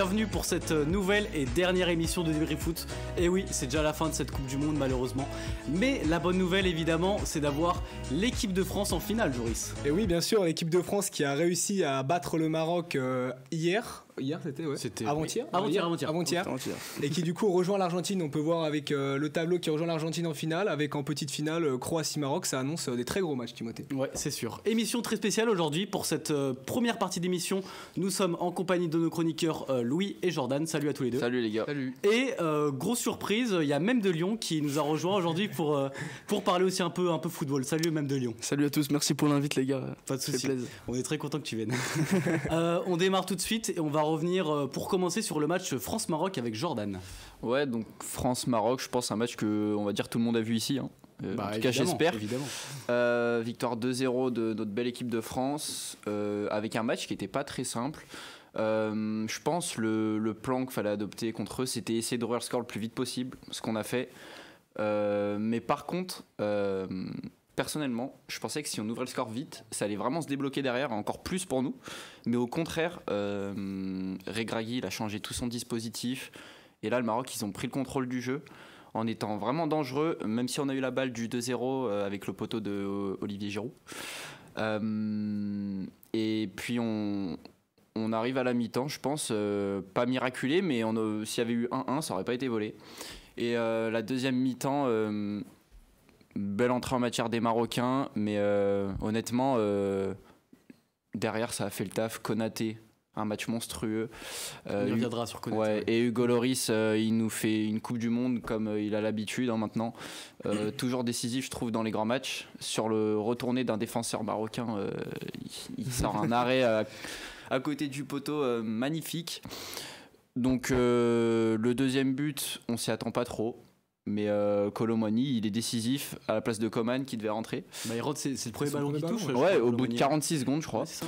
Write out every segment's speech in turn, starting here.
bienvenue pour cette nouvelle et dernière émission de Débrief Foot. Et oui, c'est déjà la fin de cette Coupe du Monde malheureusement. Mais la bonne nouvelle évidemment, c'est d'avoir l'équipe de France en finale, Joris. Et oui, bien sûr, l'équipe de France qui a réussi à battre le Maroc hier. Hier, c'était avant-hier. Et qui du coup rejoint l'Argentine. On peut voir avec le tableau qui rejoint l'Argentine en finale, avec en petite finale Croatie-Maroc. Ça annonce des très gros matchs, Timothée. Ouais, c'est sûr. Émission très spéciale aujourd'hui. Pour cette première partie d'émission, nous sommes en compagnie de nos chroniqueurs Louis et Jordan. Salut à tous les deux. Salut les gars. Salut. Et grosse surprise, il y a Même de Lyon qui nous a rejoint aujourd'hui pour parler aussi un peu football. Salut Même de Lyon. Salut à tous, merci pour l'invite les gars. Pas de soucis. On est très content que tu viennes. On démarre tout de suite et on va revenir pour commencer sur le match France-Maroc avec Jordan. Ouais, donc France-Maroc, je pense un match que on va dire tout le monde a vu ici. En tout cas, j'espère. Victoire 2-0 de notre belle équipe de France, avec un match qui n'était pas très simple. Je pense le plan qu'il fallait adopter contre eux, c'était essayer d'ouvrir le score le plus vite possible, ce qu'on a fait. Mais par contre, personnellement, je pensais que si on ouvrait le score vite, ça allait vraiment se débloquer derrière, encore plus pour nous. Mais au contraire, Regragui, il a changé tout son dispositif. Et là, le Maroc, ils ont pris le contrôle du jeu en étant vraiment dangereux, même si on a eu la balle du 2-0 avec le poteau de Olivier Giroud. Et puis on arrive à la mi-temps, je pense, pas miraculé, mais s'il y avait eu 1-1, ça n'aurait pas été volé. Et la deuxième mi-temps, belle entrée en matière des Marocains, mais honnêtement, derrière, ça a fait le taf. Konaté, un match monstrueux. Il reviendra sur Konaté. Ouais, et Hugo Lloris, il nous fait une Coupe du Monde comme il a l'habitude maintenant. Toujours décisif, je trouve, dans les grands matchs. Sur le retourné d'un défenseur marocain, il sort un arrêt à côté du poteau magnifique. Donc le deuxième but, on s'y attend pas trop. Mais Kolo Muani, il est décisif à la place de Coman qui devait rentrer. C'est le premier ballon qui touche. Ouais, au bout de 46 secondes, je crois. Ouais, c'est ça.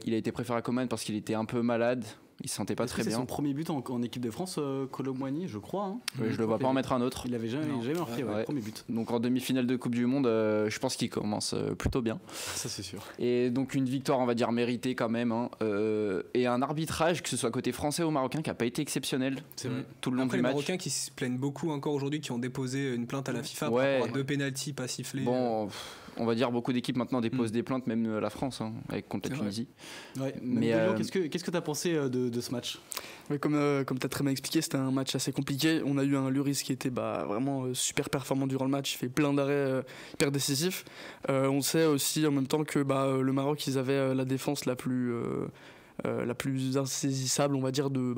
Il a été préféré à Coman parce qu'il était un peu malade. Il se sentait pas très bien. C'est son premier but en équipe de France, Kolo Muani, je crois. Hein. Ouais, je le vois pas en mettre un autre. Il avait jamais marqué, premier but. Donc en demi-finale de Coupe du Monde, je pense qu'il commence plutôt bien. Ça c'est sûr. Et donc une victoire, on va dire méritée quand même. Et un arbitrage, que ce soit côté français ou marocain, qui a pas été exceptionnel. C'est vrai. Tout le long du match. Les Marocains qui se plaignent beaucoup encore aujourd'hui, qui ont déposé une plainte à la FIFA pour avoir 2 pénaltys pas sifflés. Bon. On va dire beaucoup d'équipes maintenant déposent des plaintes, même la France, contre la Tunisie. Ouais. Mais qu'est-ce que tu as pensé de ce match ? Oui, comme tu as très bien expliqué, c'était un match assez compliqué. On a eu un Lloris qui était vraiment super performant durant le match, il fait plein d'arrêts hyper décisifs. On sait aussi en même temps que le Maroc, ils avaient la défense la plus insaisissable, on va dire, de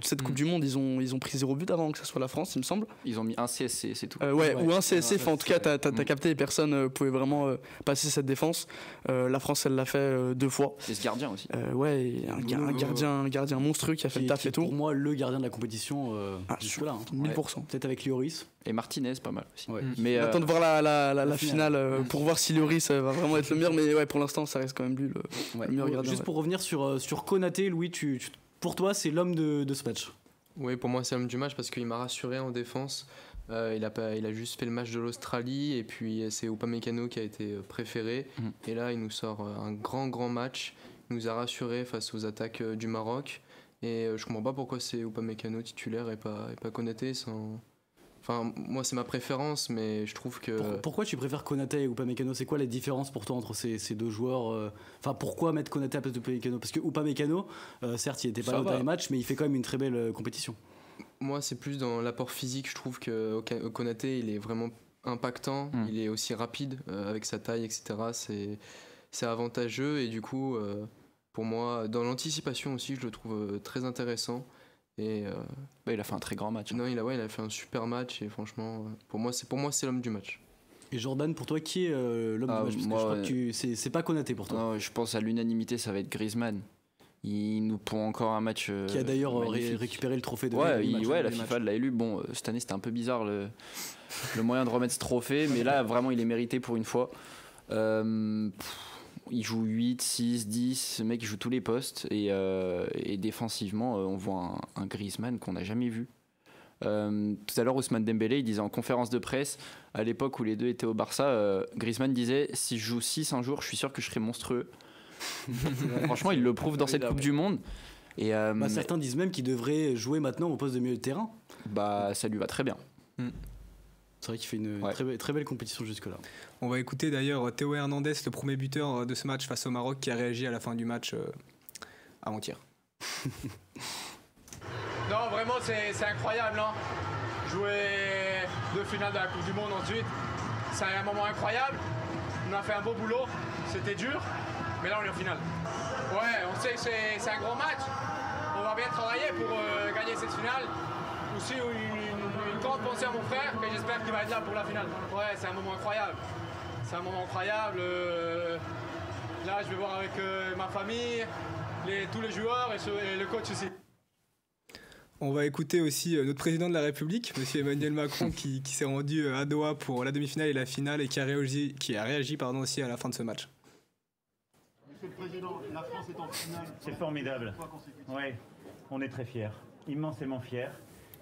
cette Coupe du Monde. Ils ont pris 0 but avant que ce soit la France, il me semble. Ils ont mis un CSC, c'est tout. Ou un CSC, en tout cas t'as capté, et personne pouvait vraiment passer cette défense. La France, elle l'a fait 2 fois. Et ce gardien aussi. Un gardien monstrueux qui a fait le taf et tout. Pour moi, le gardien de la compétition jusque-là. 1000%. Peut-être avec Lloris. Et Martinez, pas mal aussi. Ouais. Mais attends de voir la finale pour voir si Lloris va vraiment être le meilleur. Mais ouais, pour l'instant, ça reste quand même lui le meilleur gardien. Juste pour revenir sur Konaté, Louis, pour toi, c'est l'homme de ce match. Oui, pour moi, c'est l'homme du match parce qu'il m'a rassuré en défense. Il a juste fait le match de l'Australie et puis c'est Upamecano qui a été préféré. Et là, il nous sort un grand match. Il nous a rassuré face aux attaques du Maroc. Et je comprends pas pourquoi c'est Upamecano titulaire et pas Konaté sans... Enfin, moi, c'est ma préférence, mais je trouve que... Pourquoi tu préfères Konaté et Upamecano ? C'est quoi les différences pour toi entre ces deux joueurs ? Enfin, pourquoi mettre Konaté à la place de Upamecano ? Parce que Upamecano, certes, il n'était pas là au dernier match, mais il fait quand même une très belle compétition. Moi, c'est plus dans l'apport physique. Je trouve que Konaté, il est vraiment impactant. Il est aussi rapide avec sa taille, etc. C'est avantageux. Et du coup, pour moi, dans l'anticipation aussi, je le trouve très intéressant. Et il a fait un très grand match. Non, il a fait un super match et franchement, pour moi, c'est l'homme du match. Et Jordan, pour toi, qui est l'homme du match ? Parce que je crois que c'est pas Konaté pour toi. Non, je pense à l'unanimité, ça va être Griezmann. Il nous pond encore un match qui a d'ailleurs récupéré le trophée de la FIFA l'a élu. Bon, cette année, c'était un peu bizarre le moyen de remettre ce trophée, mais là, vraiment, il est mérité pour une fois. Il joue 8, 6, 10, ce mec il joue tous les postes et défensivement on voit un Griezmann qu'on n'a jamais vu. Tout à l'heure Ousmane Dembélé il disait en conférence de presse à l'époque où les deux étaient au Barça, Griezmann disait si je joue 6 un jour je suis sûr que je serai monstrueux. Franchement il le prouve dans cette Coupe du Monde. Et, certains disent même qu'il devrait jouer maintenant au poste de milieu de terrain. Ça lui va très bien. C'est vrai qu'il fait une très belle compétition jusque-là. On va écouter d'ailleurs Théo Hernandez, le premier buteur de ce match face au Maroc, qui a réagi à la fin du match avant-hier. Non, vraiment, c'est incroyable. Hein. Jouer 2 finales de la Coupe du Monde ensuite, c'est un moment incroyable. On a fait un beau boulot, c'était dur, mais là on est en finale. Ouais, on sait que c'est un gros match. On va bien travailler pour gagner cette finale. Aussi une grande pensée à mon frère, que j'espère qu'il va être là pour la finale. Ouais, c'est un moment incroyable. C'est un moment incroyable. Là, je vais voir avec ma famille, tous les joueurs et le coach aussi. On va écouter aussi notre président de la République, M. Emmanuel Macron, qui s'est rendu à Doha pour la demi-finale et la finale et qui a réagi aussi à la fin de ce match. Monsieur le Président, la France est en finale. C'est formidable. Oui, on est très fiers, immensément fiers.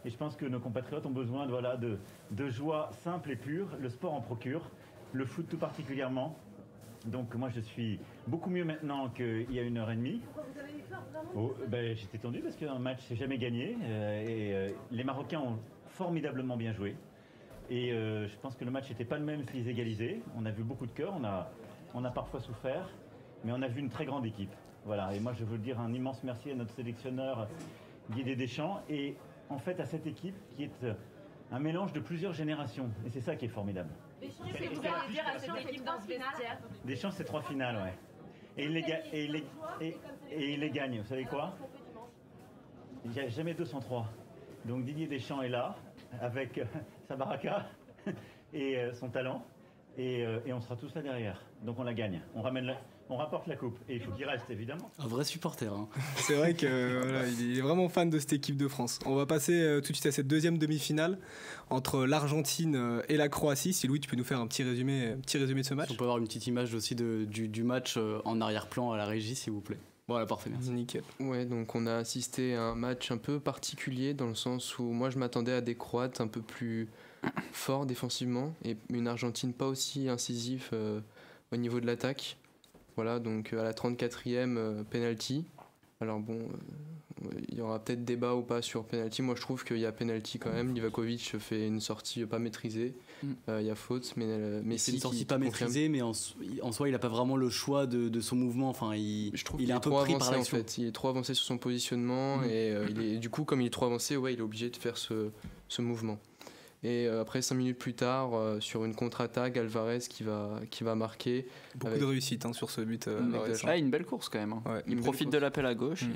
Et je pense que nos compatriotes ont besoin de joie simple et pure. Le sport en procure, le foot tout particulièrement. Donc moi je suis beaucoup mieux maintenant qu'il y a 1h30. Pourquoi vous avez eu peur vraiment? J'étais tendu parce qu'un match c'est jamais gagné. Les Marocains ont formidablement bien joué. Et je pense que le match n'était pas le même s'ils égalisaient. On a vu beaucoup de cœur, on a parfois souffert, mais on a vu une très grande équipe. Voilà. Et moi je veux dire un immense merci à notre sélectionneur Didier Deschamps et en fait à cette équipe qui est un mélange de plusieurs générations. Et c'est ça qui est formidable. Deschamps, qu'est-ce que vous allez dire à cette équipe dans ce vestiaire? Deschamps, c'est 3 finales, ouais. Et il les gagne. Vous savez quoi? Il n'y a jamais 2 sans 3. Donc Didier Deschamps est là, avec sa baraka et son talent. Et on sera tous là derrière. Donc on la gagne. On rapporte la coupe. Et il faut qu'il reste, évidemment. Un vrai supporter. Hein. C'est vrai qu'il est vraiment fan de cette équipe de France. On va passer tout de suite à cette deuxième demi-finale entre l'Argentine et la Croatie. Si Louis, tu peux nous faire un petit résumé de ce match. On peut avoir une petite image aussi du match en arrière-plan à la régie, s'il vous plaît. Voilà, parfait, merci. Nickel. Ouais, donc on a assisté à un match un peu particulier dans le sens où moi je m'attendais à des Croates un peu plus forts défensivement et une Argentine pas aussi incisive au niveau de l'attaque. Voilà, donc à la 34e penalty. Alors bon, il y aura peut-être débat ou pas sur penalty. Moi je trouve qu'il y a penalty quand même. Livakovic fait une sortie pas maîtrisée. Il y a faute, mais c'est une sortie pas maîtrisée, mais en soi il n'a pas vraiment le choix de son mouvement. Enfin, je trouve qu'il est un peu pris par l'action. En fait. Il est trop avancé sur son positionnement et du coup comme il est trop avancé, il est obligé de faire ce mouvement. Et après 5 minutes plus tard, sur une contre-attaque, Alvarez qui va marquer. Beaucoup de réussite sur ce but. Une belle course quand même. Ouais, il profite de l'appel à gauche.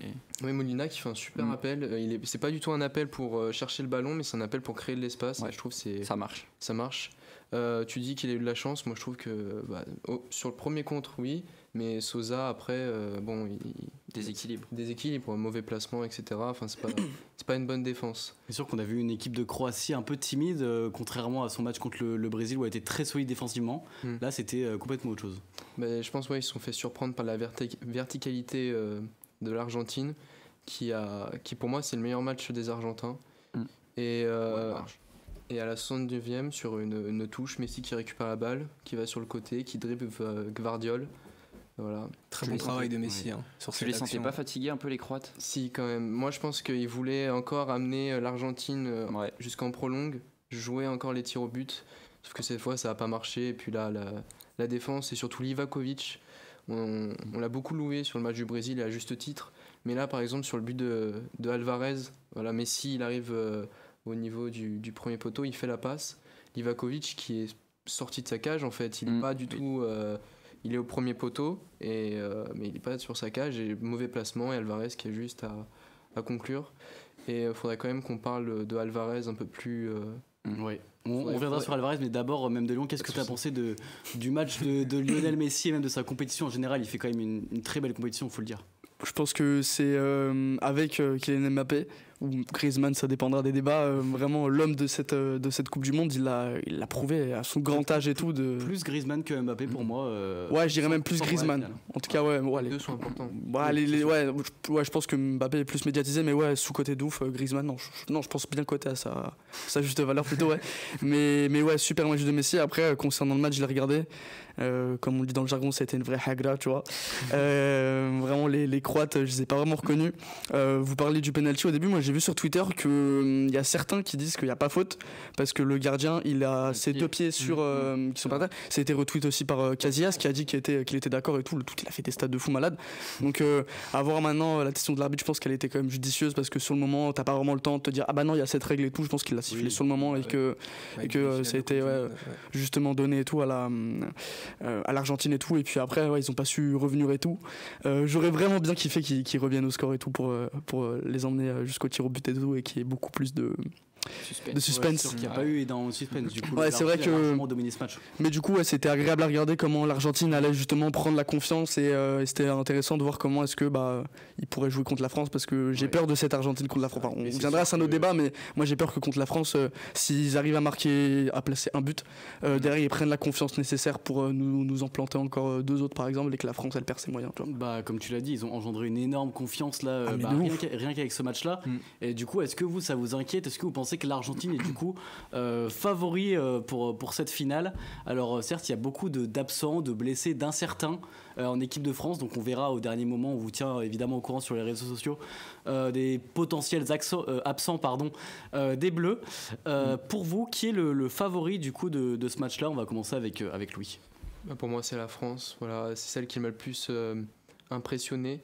Oui, Molina qui fait un super appel. C'est pas du tout un appel pour chercher le ballon, mais c'est un appel pour créer de l'espace. Ouais, je trouve ça marche. Ça marche. Tu dis qu'il a eu de la chance. Moi, je trouve que sur le premier contre, oui. Mais Sosa, après, déséquilibre, mauvais placement, etc. Enfin, c'est pas une bonne défense. C'est sûr qu'on a vu une équipe de Croatie un peu timide, contrairement à son match contre le Brésil où elle était très solide défensivement. Là, c'était complètement autre chose. Je pense qu'ils se sont fait surprendre par la verticalité de l'Argentine, qui pour moi, c'est le meilleur match des Argentins. Et à la 69e, sur une touche, Messi qui récupère la balle, qui va sur le côté, qui dribble Gvardiol. Voilà. Très bon travail de Messi. Tu les sentais pas fatigués un peu les Croates? Si, quand même. Moi je pense qu'ils voulaient encore amener l'Argentine jusqu'en prolongue, jouer encore les tirs au but, sauf que cette fois ça n'a pas marché. Et puis là la défense et surtout Livakovic, on l'a beaucoup loué sur le match du Brésil et à juste titre, mais là par exemple sur le but de Alvarez, Messi il arrive au niveau du premier poteau, il fait la passe. Livakovic qui est sorti de sa cage en fait, il n'est pas du tout... il est au premier poteau, mais il n'est pas sur sa cage, et mauvais placement, et Alvarez qui est juste à conclure. Et il faudrait quand même qu'on parle de Alvarez un peu plus... Oui. On reviendra sur Alvarez, mais d'abord, même de Lyon, qu'est-ce que tu as pensé du match de Lionel Messi et même de sa compétition en général? Il fait quand même une très belle compétition, il faut le dire. Je pense que c'est avec Kylian Mbappé ou Griezmann, ça dépendra des débats. Vraiment, l'homme de cette Coupe du Monde, il l'a prouvé à son grand âge et tout. Plus Griezmann que Mbappé pour moi. Ouais, je dirais même plus Griezmann. En tout cas, les deux sont importants. Je pense que Mbappé est plus médiatisé, mais sous-côté d'ouf, Griezmann, non, je pense bien côté à sa juste valeur plutôt, ouais. mais ouais, super match de Messi. Après, concernant le match, je l'ai regardé. Comme on le dit dans le jargon, ça a été une vraie hagra, tu vois. Vraiment, vraiment les Croates, je les ai pas vraiment reconnus. Vous parlez du penalty au début, moi j'ai vu sur Twitter qu'il y a certains qui disent qu'il n'y a pas faute parce que le gardien il a ses 2 pieds sur qui sont par terre. Ça a été retweet aussi par Casillas qui a dit qu'il était d'accord et tout. Le tout, il a fait des stats de fou malade. Donc à voir maintenant la décision de l'arbitre, je pense qu'elle était quand même judicieuse parce que sur le moment t'as pas vraiment le temps de te dire ah bah non il y a cette règle et tout. Je pense qu'il l'a sifflé sur le moment et que ça a été justement donné et tout à l'Argentine et tout. Et puis après ils ont pas su revenir et tout. J'aurais vraiment bien kiffé qu'ils reviennent au score et tout pour les emmener jusqu'au tir au but et tout et qu'il y ait beaucoup plus de suspense. Il n'y a pas eu énormément de suspense du coup. C'est vrai que dominé ce match. Mais du coup c'était agréable à regarder comment l'Argentine allait justement prendre la confiance et c'était intéressant de voir comment est-ce que ils pourraient jouer contre la France parce que j'ai peur de cette Argentine contre la France. On viendra à ça nos débats mais moi j'ai peur que contre la France s'ils arrivent à placer un but derrière ils prennent la confiance nécessaire pour nous en planter encore 2 autres par exemple et que la France elle perd ses moyens. Comme tu l'as dit ils ont engendré une énorme confiance là rien qu'avec ce match là et du coup est-ce que ça vous inquiète, est-ce que vous pensez que l'Argentine est du coup favori pour cette finale? Alors certes il y a beaucoup d'absents, de blessés, d'incertains en équipe de France, donc on verra au dernier moment, on vous tient évidemment au courant sur les réseaux sociaux des potentiels absents des Bleus. Pour vous, qui est le favori du coup de ce match là? On va commencer avec Louis. Pour moi c'est la France, voilà, c'est celle qui m'a le plus impressionné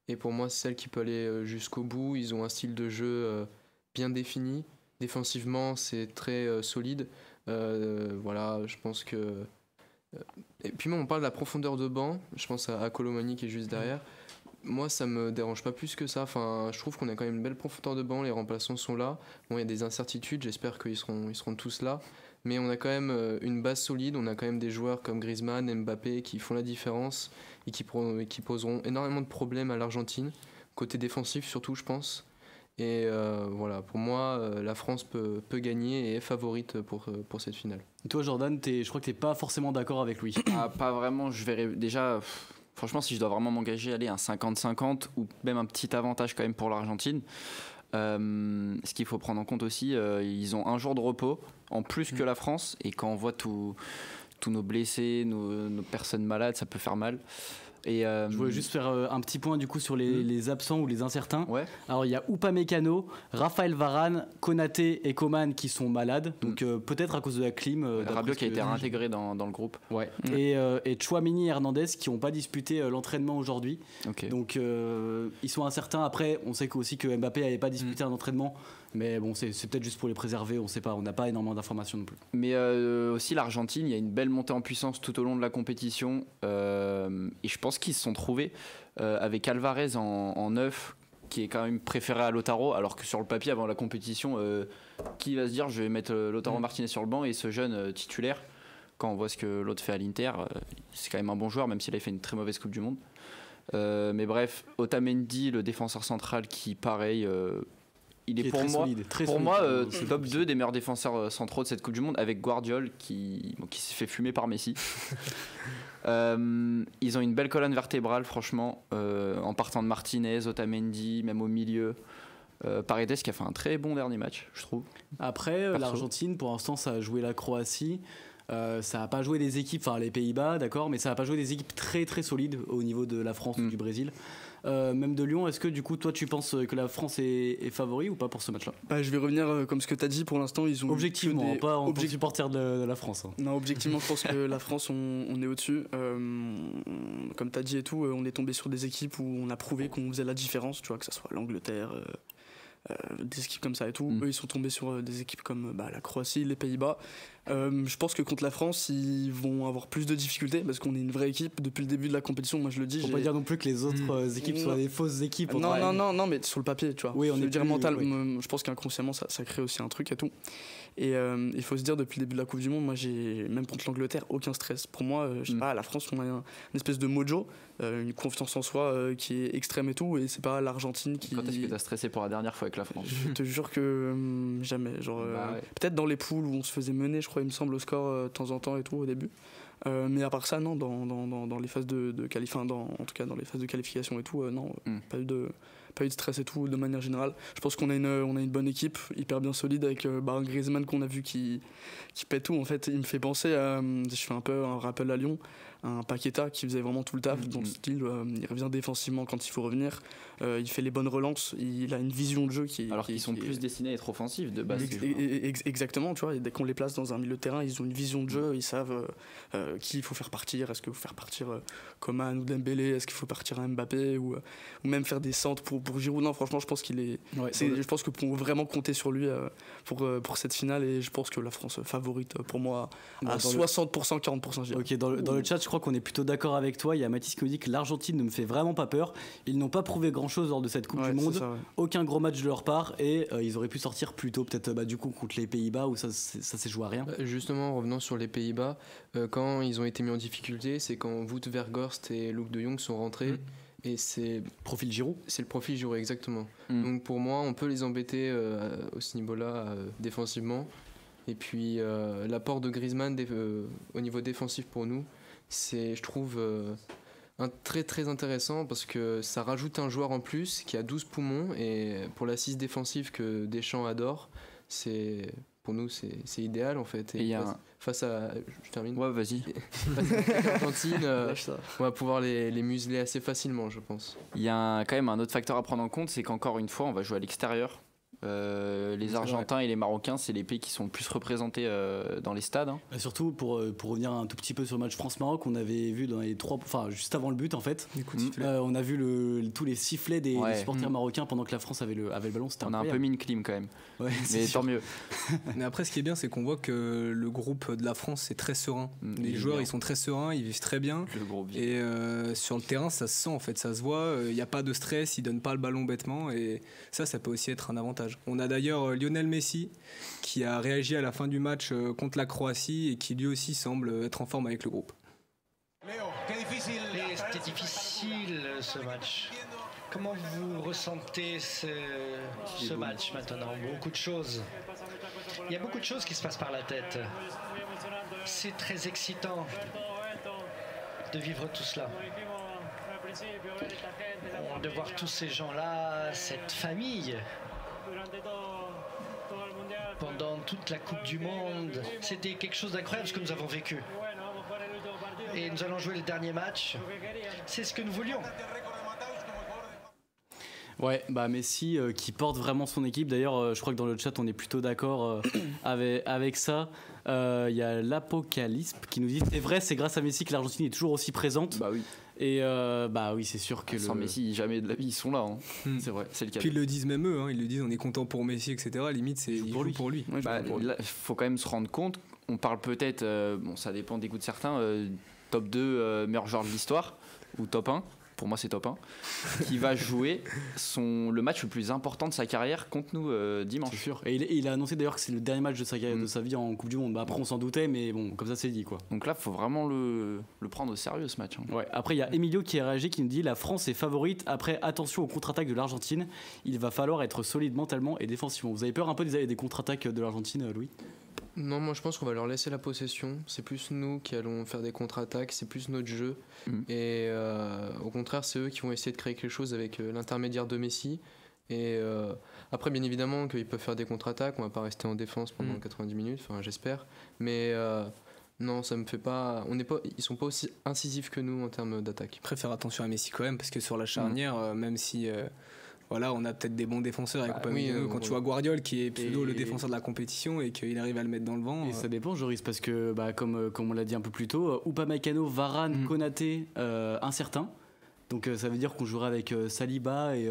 et pour moi c'est celle qui peut aller jusqu'au bout. Ils ont un style de jeu bien défini. Défensivement, c'est très solide. Voilà, je pense que... Et puis même, on parle de la profondeur de banc. Je pense à Colomani qui est juste derrière. Moi, ça me dérange pas plus que ça. Enfin, je trouve qu'on a quand même une belle profondeur de banc. Les remplaçants sont là. Bon, il y a des incertitudes. J'espère qu'ils seront tous là. Mais on a quand même une base solide. On a quand même des joueurs comme Griezmann, Mbappé qui font la différence et qui poseront énormément de problèmes à l'Argentine. Côté défensif surtout, je pense. Et voilà, pour moi, la France peut gagner et est favorite pour cette finale. Et toi, Jordan, je crois que t'es pas forcément d'accord avec lui. Pas vraiment. Je verrais déjà. Franchement, si je dois vraiment m'engager, aller un 50-50 ou même un petit avantage quand même pour l'Argentine. Ce qu'il faut prendre en compte aussi, ils ont un jour de repos en plus que la France. Et quand on voit tous nos blessés, nos personnes malades, ça peut faire mal. Et je voulais juste faire un petit point du coup sur les absents ou les incertains. Ouais. Alors il y a Upamecano, Raphaël Varane, Konaté et Coman qui sont malades, donc peut-être à cause de la clim. Rabiot qui a été réintégré dans le groupe. Ouais. Et Tchouaméni et Hernandez qui n'ont pas disputé l'entraînement aujourd'hui. Okay. Donc ils sont incertains. Après, on sait aussi que Mbappé n'avait pas disputé un entraînement. Mais bon, c'est peut-être juste pour les préserver, on sait pas, on n'a pas énormément d'informations non plus. Mais aussi l'Argentine, il y a une belle montée en puissance tout au long de la compétition. Et je pense qu'ils se sont trouvés avec Alvarez en 9, qui est quand même préféré à Lautaro, alors que sur le papier, avant la compétition, qui va se dire je vais mettre Lautaro Martinez sur le banc et ce jeune titulaire, quand on voit ce que l'autre fait à l'Inter, c'est quand même un bon joueur, même s'il a fait une très mauvaise Coupe du Monde. Mais bref, Otamendi, le défenseur central qui, pareil... il est pour moi, top 2 des meilleurs défenseurs centraux de cette Coupe du Monde avec Guardiola qui s'est fait fumer par Messi. Ils ont une belle colonne vertébrale franchement en partant de Martinez, Otamendi, même au milieu. Paredes qui a fait un très bon dernier match, je trouve. Après, l'Argentine, pour l'instant, ça a joué la Croatie. Ça n'a pas joué des équipes, enfin les Pays-Bas, d'accord, mais ça n'a pas joué des équipes très très solides au niveau de la France ou du Brésil. Même de Lyon, est-ce que du coup toi tu penses que la France est favori ou pas pour ce match-là? Je vais revenir comme ce que tu as dit, pour l'instant ils ont objectivement, pas en supporter de la France. Non, objectivement je pense que la France on est au-dessus. Comme tu as dit et tout, on est tombé sur des équipes où on a prouvé qu'on faisait la différence, tu vois, que ce soit l'Angleterre, des équipes comme ça et tout. Eux ils sont tombés sur des équipes comme la Croatie, les Pays-Bas. Je pense que contre la France ils vont avoir plus de difficultés parce qu'on est une vraie équipe depuis le début de la compétition. Moi je le dis, faut pas dire non plus que les autres équipes soient des fausses équipes. Non, mais sur le papier, tu vois. Oui, on est dire mental. Oui. Je pense qu'inconsciemment ça crée aussi un truc et tout. Et il faut se dire, depuis le début de la Coupe du Monde, moi j'ai même contre l'Angleterre aucun stress. Pour moi, je sais pas, la France on a une espèce de mojo, une confiance en soi qui est extrême et tout, et c'est pas l'Argentine qui. Quand est-ce que t'as stressé pour la dernière fois avec la France? Je te jure que jamais. Genre peut-être dans les poules où on se faisait mener, je crois, il me semble, au score de temps en temps et tout au début. Mais à part ça, non, dans les phases de en tout cas dans les phases de qualification et tout, non, pas eu de stress et tout de manière générale. Je pense qu'on a une bonne équipe, hyper bien solide avec un Griezmann qu'on a vu qui pète tout. En fait, il me fait penser à, je fais un peu un rappel à Lyon, un Paqueta qui faisait vraiment tout le taf dans le style, il revient défensivement quand il faut revenir, il fait les bonnes relances, il a une vision de jeu alors qu'ils sont plus destinés à être offensifs de base. Exactement, tu vois, dès qu'on les place dans un milieu de terrain, ils ont une vision de jeu, ils savent qui il faut faire partir, est-ce qu'il faut faire partir Coman ou Dembélé, est-ce qu'il faut partir à Mbappé ou même faire des centres pour Giroud. Non, franchement, je pense je pense que pour vraiment compter sur lui pour cette finale, et je pense que la France favorite pour moi à 60%, 40%. Ok, dans le chat, je crois qu'on est plutôt d'accord avec toi. Il y a Mathis qui nous dit que l'Argentine ne me fait vraiment pas peur. Ils n'ont pas prouvé grand chose lors de cette Coupe du Monde. Ça, aucun gros match de leur part, et ils auraient pu sortir plus tôt, peut-être du coup contre les Pays-Bas où ça s'est joué à rien. Justement, revenant sur les Pays-Bas, quand ils ont été mis en difficulté, c'est quand Wout Weghorst et Luuk de Jong sont rentrés. Et c'est profil Giroud. C'est le profil Giroud, exactement. Donc pour moi, on peut les embêter à ce niveau-là défensivement. Et puis l'apport de Griezmann au niveau défensif pour nous, c'est, je trouve, très très intéressant parce que ça rajoute un joueur en plus qui a 12 poumons, et pour l'assise défensive que Deschamps adore, pour nous c'est idéal en fait. Et face à, je termine. Ouais, vas-y. L'Argentine, on va pouvoir les museler assez facilement, je pense. Il y a quand même un autre facteur à prendre en compte, c'est qu'encore une fois, on va jouer à l'extérieur. Les Argentins et les Marocains, c'est les pays qui sont le plus représentés dans les stades. Surtout pour revenir un tout petit peu sur le match France-Maroc, on avait vu dans les juste avant le but en fait, on a vu tous les sifflets des supporters marocains pendant que la France avait le ballon. C'était on a un peu mis une clim quand même, mais tant mieux. Mais après, ce qui est bien, c'est qu'on voit que le groupe de la France est très serein. Les joueurs, ils sont très sereins, ils vivent très bien. Et sur le terrain, ça se sent en fait, ça se voit. Il n'y a pas de stress, ils donnent pas le ballon bêtement, et ça peut aussi être un avantage. On a d'ailleurs Lionel Messi qui a réagi à la fin du match contre la Croatie et qui lui aussi semble être en forme avec le groupe. C'était difficile ce match. Comment vous ressentez ce match maintenant? Beaucoup de choses. Il y a beaucoup de choses qui se passent par la tête. C'est très excitant de vivre tout cela. De voir tous ces gens-là, cette famille. Pendant toute la Coupe du Monde, c'était quelque chose d'incroyable ce que nous avons vécu. Et nous allons jouer le dernier match. C'est ce que nous voulions. Ouais, Messi qui porte vraiment son équipe. D'ailleurs, je crois que dans le chat, on est plutôt d'accord avec ça. Il y a l'Apocalypse qui nous dit c'est vrai, c'est grâce à Messi que l'Argentine est toujours aussi présente. Bah oui. Et oui, c'est sûr que sans Messi, jamais de la vie, ils sont là. C'est vrai, c'est le cas. Puis ils le disent même eux, ils le disent, on est content pour Messi, etc. Limite, c'est pour lui. Ouais, il faut quand même se rendre compte. On parle peut-être, ça dépend des goûts de certains, top 2 meilleur joueur de l'histoire ou top 1. Pour moi, c'est top 1, qui va jouer le match le plus important de sa carrière contre nous dimanche. C'est sûr. Et il a annoncé d'ailleurs que c'est le dernier match de sa vie en Coupe du Monde. Après, on s'en doutait, mais bon, comme ça, c'est dit, quoi. Donc là, il faut vraiment le prendre au sérieux, ce match. Ouais. Après, il y a Emilio qui a réagi, qui nous dit la France est favorite. Après, attention aux contre-attaques de l'Argentine. Il va falloir être solide mentalement et défensivement. Vous avez peur un peu des contre-attaques de l'Argentine, Louis ? Non, moi je pense qu'on va leur laisser la possession. C'est plus nous qui allons faire des contre-attaques, c'est plus notre jeu. Et au contraire, c'est eux qui vont essayer de créer quelque chose avec l'intermédiaire de Messi. Et après, bien évidemment, qu'ils peuvent faire des contre-attaques. On va pas rester en défense pendant 90 minutes, enfin j'espère. Mais non, ça me fait pas. Ils sont pas aussi incisifs que nous en termes d'attaque. Après, faire attention à Messi quand même, parce que sur la charnière, même si. On a peut-être des bons défenseurs avec quand tu vois Guardiola qui est pseudo le défenseur de la compétition et qu'il arrive à le mettre dans le vent. Et ça dépend, Joris, parce que comme on l'a dit un peu plus tôt, Upamecano, Varane, Konaté, incertain. Donc ça veut dire qu'on jouera avec Saliba et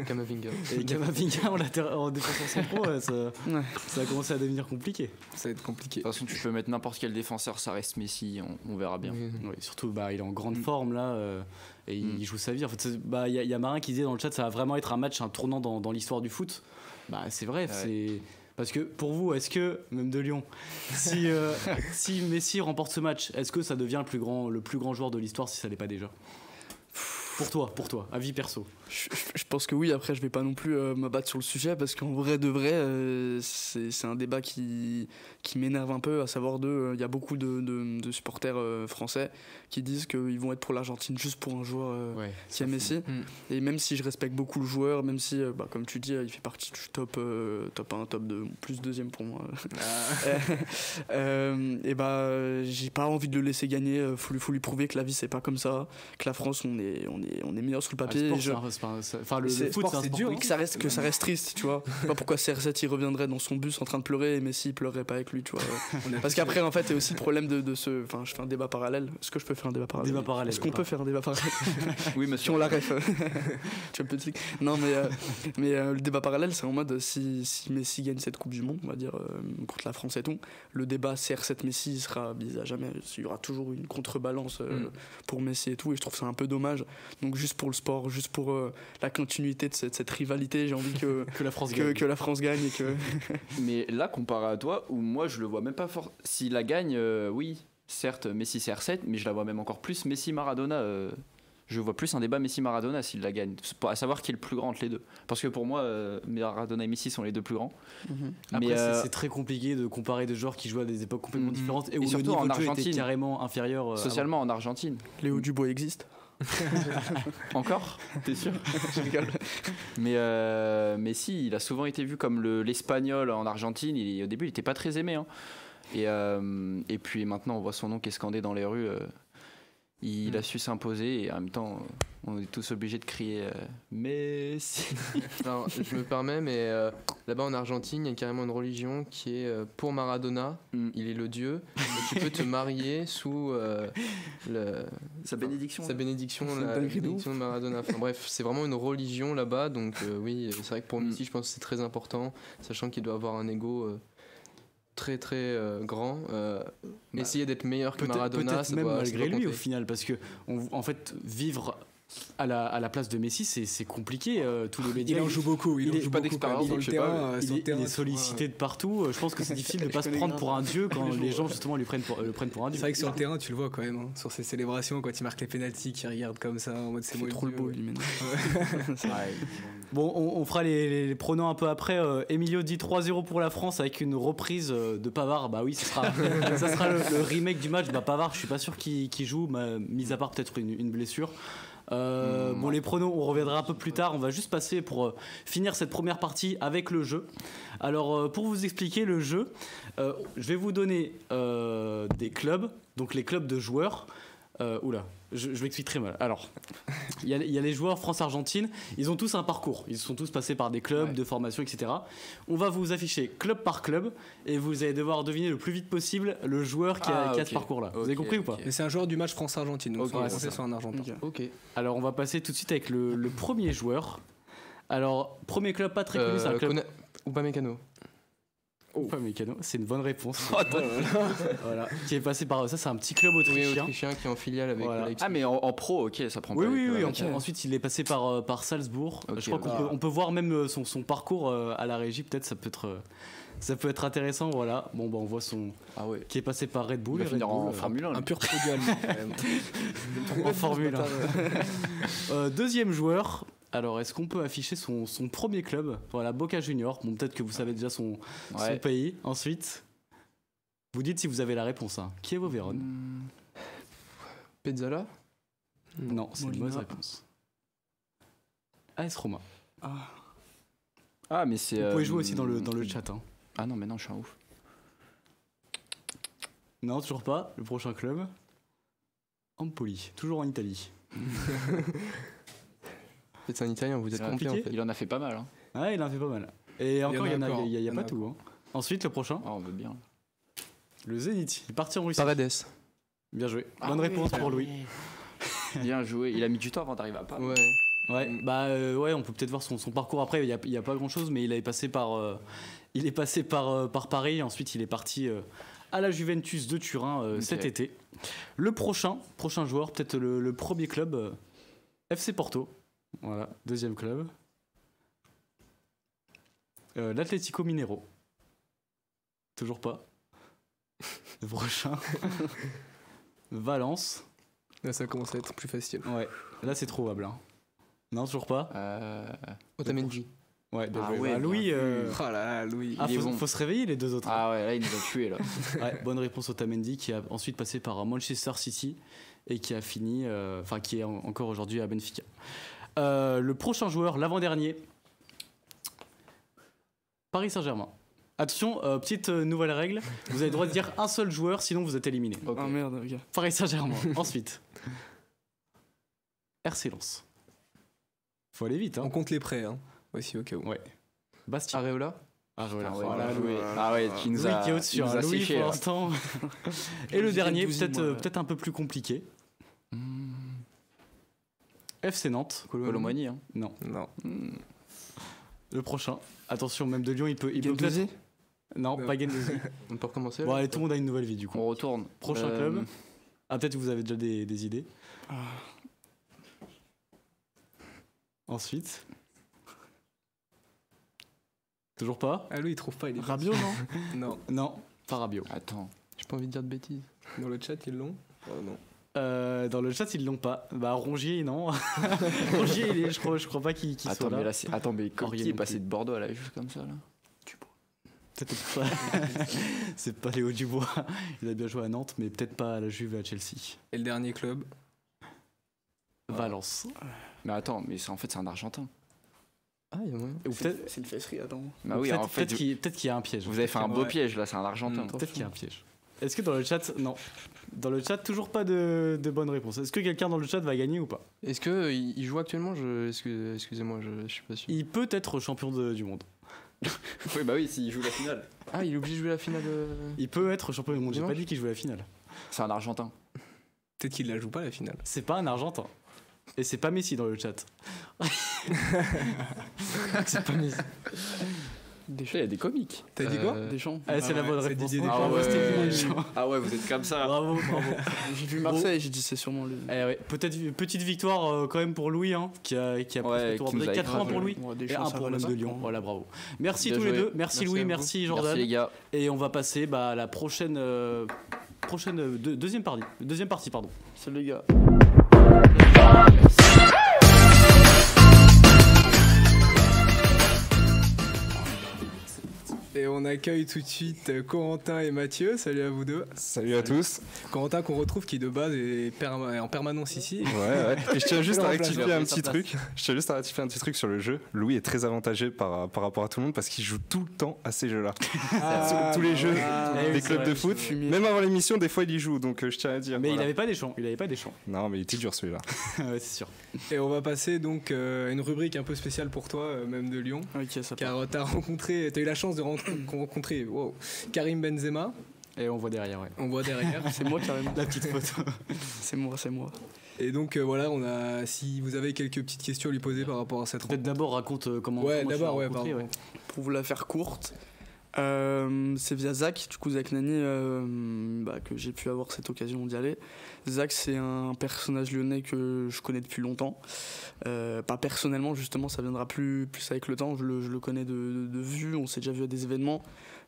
Camavinga. Et Camavinga en défenseur centraux, ça a commencé à devenir compliqué. Ça va être compliqué. De toute façon, tu peux mettre n'importe quel défenseur, ça reste Messi, on verra bien. Oui, surtout, il est en grande forme là. Et il joue sa vie. En fait, y a Marin qui disait dans le chat, ça va vraiment être un tournant dans l'histoire du foot. C'est vrai, c'est. Parce que pour vous, est-ce que, même de Lyon, si Messi remporte ce match, est-ce que ça devient le plus grand joueur de l'histoire si ça l'est pas déjà ? Pour toi, avis perso. Je pense que oui, après je vais pas non plus me battre sur le sujet parce qu'en vrai de vrai, c'est un débat qui m'énerve un peu, à savoir il y a beaucoup de supporters français qui disent qu'ils vont être pour l'Argentine juste pour un joueur qui est Messi. Et même si je respecte beaucoup le joueur, même si, comme tu dis, il fait partie du top 1, top 2, plus deuxième pour moi. Et j'ai pas envie de le laisser gagner, faut lui prouver que la vie c'est pas comme ça, que la France on est meilleur sur le papier. Le foot c'est dur, que ça reste triste, tu vois. Pas pourquoi CR7 il reviendrait dans son bus en train de pleurer et Messi il pleurerait pas avec lui, tu vois. Parce qu'après en fait il y a aussi le problème de ce, enfin je fais un débat parallèle. Est-ce que je peux faire un débat parallèle? Est-ce qu'on peut faire un débat parallèle? Oui monsieur. Si on la ref. Champions League. Non mais le débat parallèle c'est en mode si Messi gagne cette Coupe du Monde, on va dire contre la France et tout, le débat CR7 Messi il sera à jamais, il y aura toujours une contrebalance pour Messi et tout, et je trouve ça un peu dommage. Donc juste pour le sport, juste pour la continuité de cette rivalité, j'ai envie que la France gagne et que mais là comparé à toi, où moi je le vois même pas fort, s'il la gagne, oui certes Messi CR7, mais je la vois même encore plus Messi Maradona. Je vois plus un débat Messi-Maradona s'il la gagne, à savoir qui est le plus grand entre les deux. Parce que pour moi, Maradona et Messi sont les deux plus grands. Après, c'est très compliqué de comparer deux joueurs qui jouent à des époques complètement différentes et où le niveau en Argentine était carrément inférieur. Socialement, en Argentine. Léo Dubois existe. Encore? T'es sûr? Je rigole. Mais si, il a souvent été vu comme l'Espagnol en Argentine. Au début, il n'était pas très aimé. Hein. Et puis maintenant, on voit son nom qui est scandé dans les rues. Il a su s'imposer et en même temps on est tous obligés de crier Messi. Alors, je me permets, mais là-bas en Argentine il y a carrément une religion qui est pour Maradona, il est le dieu et tu peux te marier sous sa bénédiction, la bénédiction de Maradona. Enfin bref, c'est vraiment une religion là-bas, donc oui, c'est vrai que pour Messi je pense que c'est très important, sachant qu'il doit avoir un ego très très grand, essayer d'être meilleur que Maradona, peut-être même malgré lui au final, parce que en fait vivre à la place de Messi c'est compliqué, tous les médias il en joue beaucoup, il joue pas d'expérience il est sollicité de partout, je pense que c'est difficile de pas se prendre pour un dieu quand les gens justement le prennent pour un dieu. C'est vrai que sur le terrain tu le vois quand même, hein, sur ses célébrations quand il marque les pénaltys, qu'il regarde comme ça en mode c'est trop le beau lui maintenant. Bon, on fera les pronoms un peu après. Emilio dit 3-0 pour la France avec une reprise de Pavard. Bah oui, ça sera le remake du match. Pavard, je suis pas sûr qu'il joue, mis à part peut-être une blessure. Bon, les pronos, on reviendra un peu plus tard. On va juste passer pour finir cette première partie avec le jeu. Alors, pour vous expliquer le jeu, je vais vous donner des clubs, donc les clubs de joueurs. Je m'explique très mal. Alors, il y a les joueurs France-Argentine, ils ont tous un parcours. Ils sont tous passés par des clubs de formation, etc. On va vous afficher club par club et vous allez devoir deviner le plus vite possible le joueur qui a ce parcours-là. Vous avez compris ou pas? Mais c'est un joueur du match France-Argentine, donc c'est soit un Argentin. Alors, on va passer tout de suite avec le premier joueur. Alors, premier club pas très connu, c'est un club... Upamecano. Upamecano, c'est une bonne réponse. Voilà. Qui est passé par ça, c'est un petit club autrichien. Autrichien qui est en filiale avec. Voilà. Ah mais en pro, ok, ça prend. Oui. Ensuite, il est passé par Salzbourg. Je crois qu'on peut voir même son parcours à la régie. Peut-être ça peut être intéressant. Voilà. Bon, on voit qui est passé par Red Bull. Il va finir en Formule 1. Un pur produit allemand. En Formule 1. Deuxième joueur. Alors, est-ce qu'on peut afficher son premier club? Voilà, Boca Juniors. Bon, peut-être que vous savez déjà son pays. Ensuite, vous dites si vous avez la réponse. Chievo Vérone. Pezzala? Non, c'est une mauvaise réponse. AS Roma. Ah, mais c'est. Vous pouvez jouer aussi dans le chat. Ah non, mais non, je suis un ouf. Non, toujours pas. Le prochain club. Empoli, toujours en Italie. C'est un Italien, vous êtes compliqué en fait. Il en a fait pas mal. Ouais, il en a fait pas mal. Et encore, il y a pas tout. Ensuite, le prochain. On veut bien. Le Zénith. Il est parti en Russie. Paredes. Bien joué. Bonne réponse pour Louis. Bien joué. Il a mis du temps avant d'arriver à Paris. Ouais, on peut peut-être voir son parcours après. Il y a pas grand chose, mais il est passé par Paris. Ensuite, il est parti à la Juventus de Turin cet été. Le prochain joueur, peut-être le premier club, FC Porto. Voilà, deuxième club. L'Atlético Mineiro. Toujours pas. Le prochain. Valence. Là, ça commence à être plus facile. Ouais. Là, c'est trouvable. Hein. Non, toujours pas. Otamendi. Ouais, Louis. Louis. Faut se réveiller les deux autres. Ah ouais, là il nous a tués là. Ouais, bonne réponse Otamendi qui a ensuite passé par Manchester City et qui a fini, qui est encore aujourd'hui à Benfica. Le prochain joueur, l'avant-dernier, Paris Saint-Germain. Attention, petite nouvelle règle, vous avez le droit de dire un seul joueur, sinon vous êtes éliminé. Okay. Ah merde, ok. Paris Saint-Germain. Ensuite, RC Lens. Faut aller vite. Hein. On compte les prêts. Hein. Aussi au cas où. Ouais. Bastien. Areola. Qui nous a au-dessus. Louis pour l'instant. Et le dernier, peut-être un peu plus compliqué. FC Nantes. Colomboigny. Hein. Non. Le prochain. Attention, même de Lyon, il peut peut-être. Non, pas Guendouzi. On peut recommencer. Bon, allez, tout le monde a une nouvelle vie du coup. On retourne. Prochain club. Ah, peut-être que vous avez déjà des idées. Ensuite. Toujours pas. Ah lui il trouve pas, il est Rabiot non. Non, pas Rabiot. Attends, j'ai pas envie de dire de bêtises. Dans le chat ils l'ont. Non. Dans le chat ils l'ont pas. Bah Rongier non. Rongier je crois pas qu'il soit là. Mais là attends mais qui est passé de Bordeaux à la Juve comme ça là? Dubois. Peut-être pas. C'est pas Léo Dubois. Il a bien joué à Nantes mais peut-être pas à la Juve et à Chelsea. Et le dernier club? Valence. Mais attends, mais en fait c'est un Argentin. Ah, il y a moyen. Ou peut-être c'est une fesserie, attends. Bah oui, peut-être qu'il y a un piège. Vous avez fait un beau piège là, c'est un Argentin. Peut-être qu'il y a un piège. Est-ce que dans le chat, non, dans le chat toujours pas de bonne réponse. Est-ce que quelqu'un dans le chat va gagner ou pas? Est-ce que il joue actuellement? Excusez-moi, je suis pas sûr. Il peut être champion du monde. Oui bah oui, s'il joue la finale. Ah, il est obligé de jouer la finale. Il peut être champion du monde. J'ai pas dit qu'il jouait la finale. C'est un Argentin. Peut-être qu'il la joue pas la finale. C'est pas un Argentin. Et c'est pas Messi dans le chat. C'est pas Messi. Deschamps, il y a des comiques. T'as dit quoi? Deschamps. C'est la bonne réponse. Ah ouais, vous êtes comme ça. Bravo. J'ai vu Marseille, j'ai dit c'est sûrement lui. Peut-être une petite victoire quand même pour Louis, hein, qui a pris le tour. 4 points pour Louis et 1 pour l'homme de Lyon. Voilà, bravo. Merci tous les deux. Merci Louis, merci Jordan. Merci les gars. Et on va passer à la prochaine deuxième partie. Salut les gars. Et on accueille tout de suite Corentin et Mathieu. Salut à vous deux. Salut à tous. Corentin qu'on retrouve qui de base est en permanence ici. Ouais. Et je tiens juste à rectifier un petit truc. Sur le jeu. Louis est très avantagé par rapport à tout le monde parce qu'il joue tout le temps à ces jeux-là. Tous les jeux des clubs de foot. Même avant l'émission, des fois il y joue. Donc je tiens à dire. Mais il avait pas des champs. Non, mais il était dur celui-là. Ouais, c'est sûr. Et on va passer donc à une rubrique un peu spéciale pour toi, même de Lyon. Ok, ça car t'as eu la chance de rencontrer Karim Benzema. Et on voit derrière, ouais. On voit derrière. C'est moi carrément. La petite photo. C'est moi. Et donc voilà, si vous avez quelques petites questions à lui poser par rapport à cette rencontre. Peut-être d'abord raconte comment. Ouais, tu d'abord, l'as rencontré, ouais. Pour vous la faire courte, c'est via Zach, Zach Nani, que j'ai pu avoir cette occasion d'y aller. Zach, c'est un personnage lyonnais que je connais depuis longtemps. Pas personnellement, justement, ça viendra plus avec le temps. Je le connais de vue, on s'est déjà vu à des événements.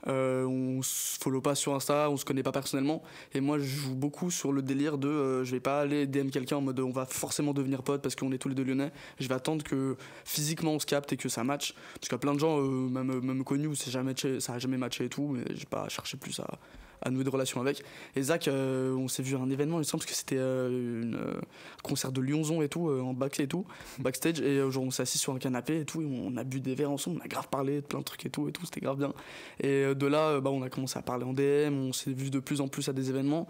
On se follow pas sur Insta, on se connaît pas personnellement. Et moi, je joue beaucoup sur le délire de je vais pas aller DM quelqu'un en mode on va forcément devenir potes parce qu'on est tous les deux lyonnais. Je vais attendre que physiquement on se capte et que ça matche. Parce qu'il y a plein de gens, même connus, où ça a jamais matché et tout, mais j'ai pas cherché plus à nouer de relations avec. Et Zach, on s'est vu à un événement, il me semble que c'était un concert de Lyonzon et tout, en backstage, et genre on s'est assis sur un canapé et tout, et on a bu des verres ensemble, on a grave parlé de plein de trucs et tout, c'était grave bien. Et de là, on a commencé à parler en DM, on s'est vu de plus en plus à des événements.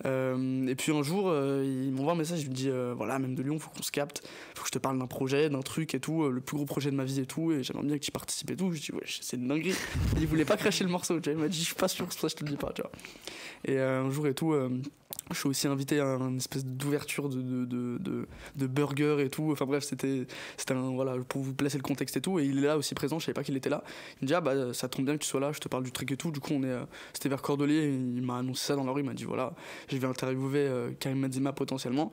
Et puis un jour, il m'envoie un message, il me dit voilà, même de Lyon, faut qu'on se capte, faut que je te parle d'un projet, d'un truc et tout, le plus gros projet de ma vie et tout, et j'aimerais bien que tu participes et tout. Je dis ouais, c'est une dinguerie. Il voulait pas cracher le morceau, tu vois, il m'a dit je suis pas sûr, c'est pour ça que je te le dis pas, tu vois. Et un jour et tout, je suis aussi invité à une espèce d'ouverture de burger et tout. Enfin bref, c'était voilà, pour vous placer le contexte et tout. Et il est là aussi présent, je savais pas qu'il était là. Il me dit ça tombe bien que tu sois là, je te parle du truc et tout. Du coup c'était vers Cordeliers, il m'a annoncé ça dans la rue, il m'a dit voilà, je vais interviewer Karim Benzema potentiellement.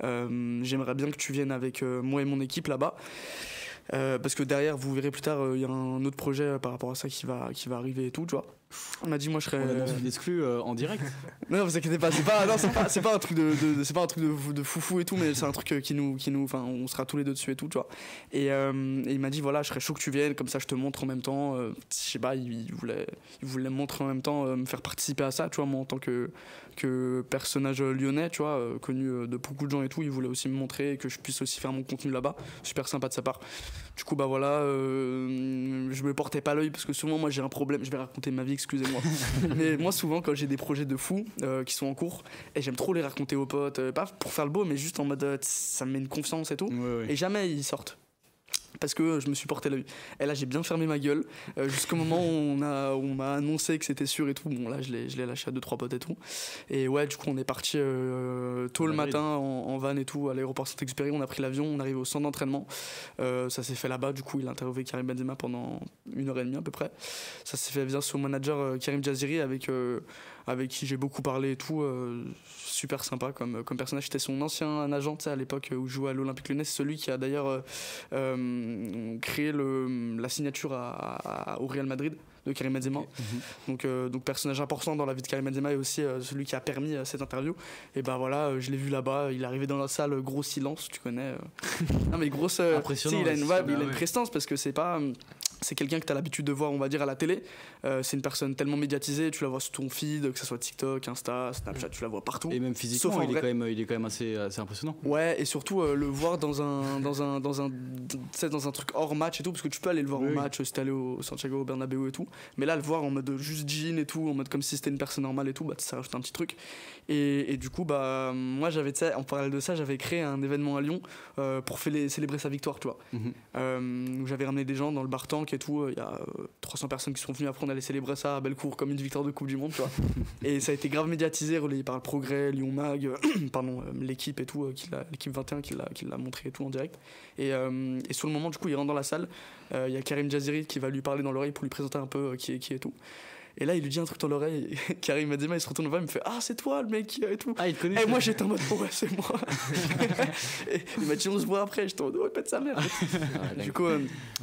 J'aimerais bien que tu viennes avec moi et mon équipe là-bas. Parce que derrière, vous verrez plus tard, il y a un autre projet par rapport à ça qui va arriver et tout, tu vois. On m'a dit moi je serais. On annonce une exclue en direct. Non, vous inquiétez pas, c'est pas un truc de foufou et tout, mais c'est un truc qui nous, enfin, on sera tous les deux dessus et tout, tu vois. Et il m'a dit voilà, je serais chaud que tu viennes, comme ça je te montre en même temps. Je sais pas, il voulait me montrer en même temps, me faire participer à ça, tu vois, moi en tant que personnage lyonnais, tu vois, connu de beaucoup de gens et tout, il voulait aussi me montrer et que je puisse aussi faire mon contenu là-bas. Super sympa de sa part. Du coup, bah voilà, je me portais pas l'œil parce que souvent moi j'ai un problème, je vais raconter ma vie, excusez-moi. Mais moi souvent quand j'ai des projets de fou qui sont en cours, et j'aime trop les raconter aux potes, pas pour faire le beau, mais juste en mode ça me met une confiance et tout, et jamais ils sortent. Parce que je me suis porté l'œil. Et là, j'ai bien fermé ma gueule. Jusqu'au moment où on m'a annoncé que c'était sûr et tout. Bon, là, je l'ai lâché à 2-3 potes et tout. Et ouais, du coup, on est parti tôt le matin en van et tout, à l'aéroport Saint-Exupéry. On a pris l'avion, on arrive au centre d'entraînement. Ça s'est fait là-bas. Du coup, il a interviewé Karim Benzema pendant 1h30 à peu près. Ça s'est fait via son manager Karim Jaziri, avec qui j'ai beaucoup parlé et tout. Super sympa comme personnage. C'était son ancien agent, tu sais, à l'époque où je jouais à l'Olympique Lyonnais. C'est celui qui a d'ailleurs créé la signature au Real Madrid de Karim Benzema. Donc personnage important dans la vie de Karim Benzema et aussi celui qui a permis cette interview. Et ben voilà, je l'ai vu là-bas, il est arrivé dans la salle, gros silence, tu connais. Non mais grosse impressionnant. Il a une prestance parce que c'est quelqu'un que tu as l'habitude de voir, on va dire, à la télé. C'est une personne tellement médiatisée, tu la vois sur ton feed, que ce soit TikTok, Insta, Snapchat, tu la vois partout. Et même physiquement, il est quand même assez impressionnant. Ouais, et surtout le voir dans un truc hors match et tout, parce que tu peux aller le voir en match si t'es allé au Santiago Bernabéu et tout. Mais là, le voir en mode juste jean et tout, en mode comme si c'était une personne normale et tout, bah ça rajoute un petit truc. Et du coup, bah moi, en parallèle de ça, j'avais créé un événement à Lyon pour célébrer sa victoire, tu vois. Où j'avais ramené des gens dans le bar Tank et tout. Il y a 300 personnes qui sont venues. Après, on allait célébrer ça à Bellecour comme une victoire de Coupe du Monde, tu vois. Et ça a été grave médiatisé, relayé par le Progrès, Lyon Mag, l'équipe et tout, l'équipe 21 qui l'a montré et tout en direct. Et sur le moment, du coup, il rentre dans la salle. Il y a Karim Jaziri qui va lui parler dans l'oreille pour lui présenter un peu qui est et tout. Et là, il lui dit un truc dans l'oreille. Et Karim Benzema, il se retourne vers moi, il me fait ah, c'est toi le mec et tout. Ah, il te connaît. Et moi, j'étais en mode ouais, c'est moi. Et il m'a dit on se voit après. J'étais en mode ouais, pète sa mère. Du coup,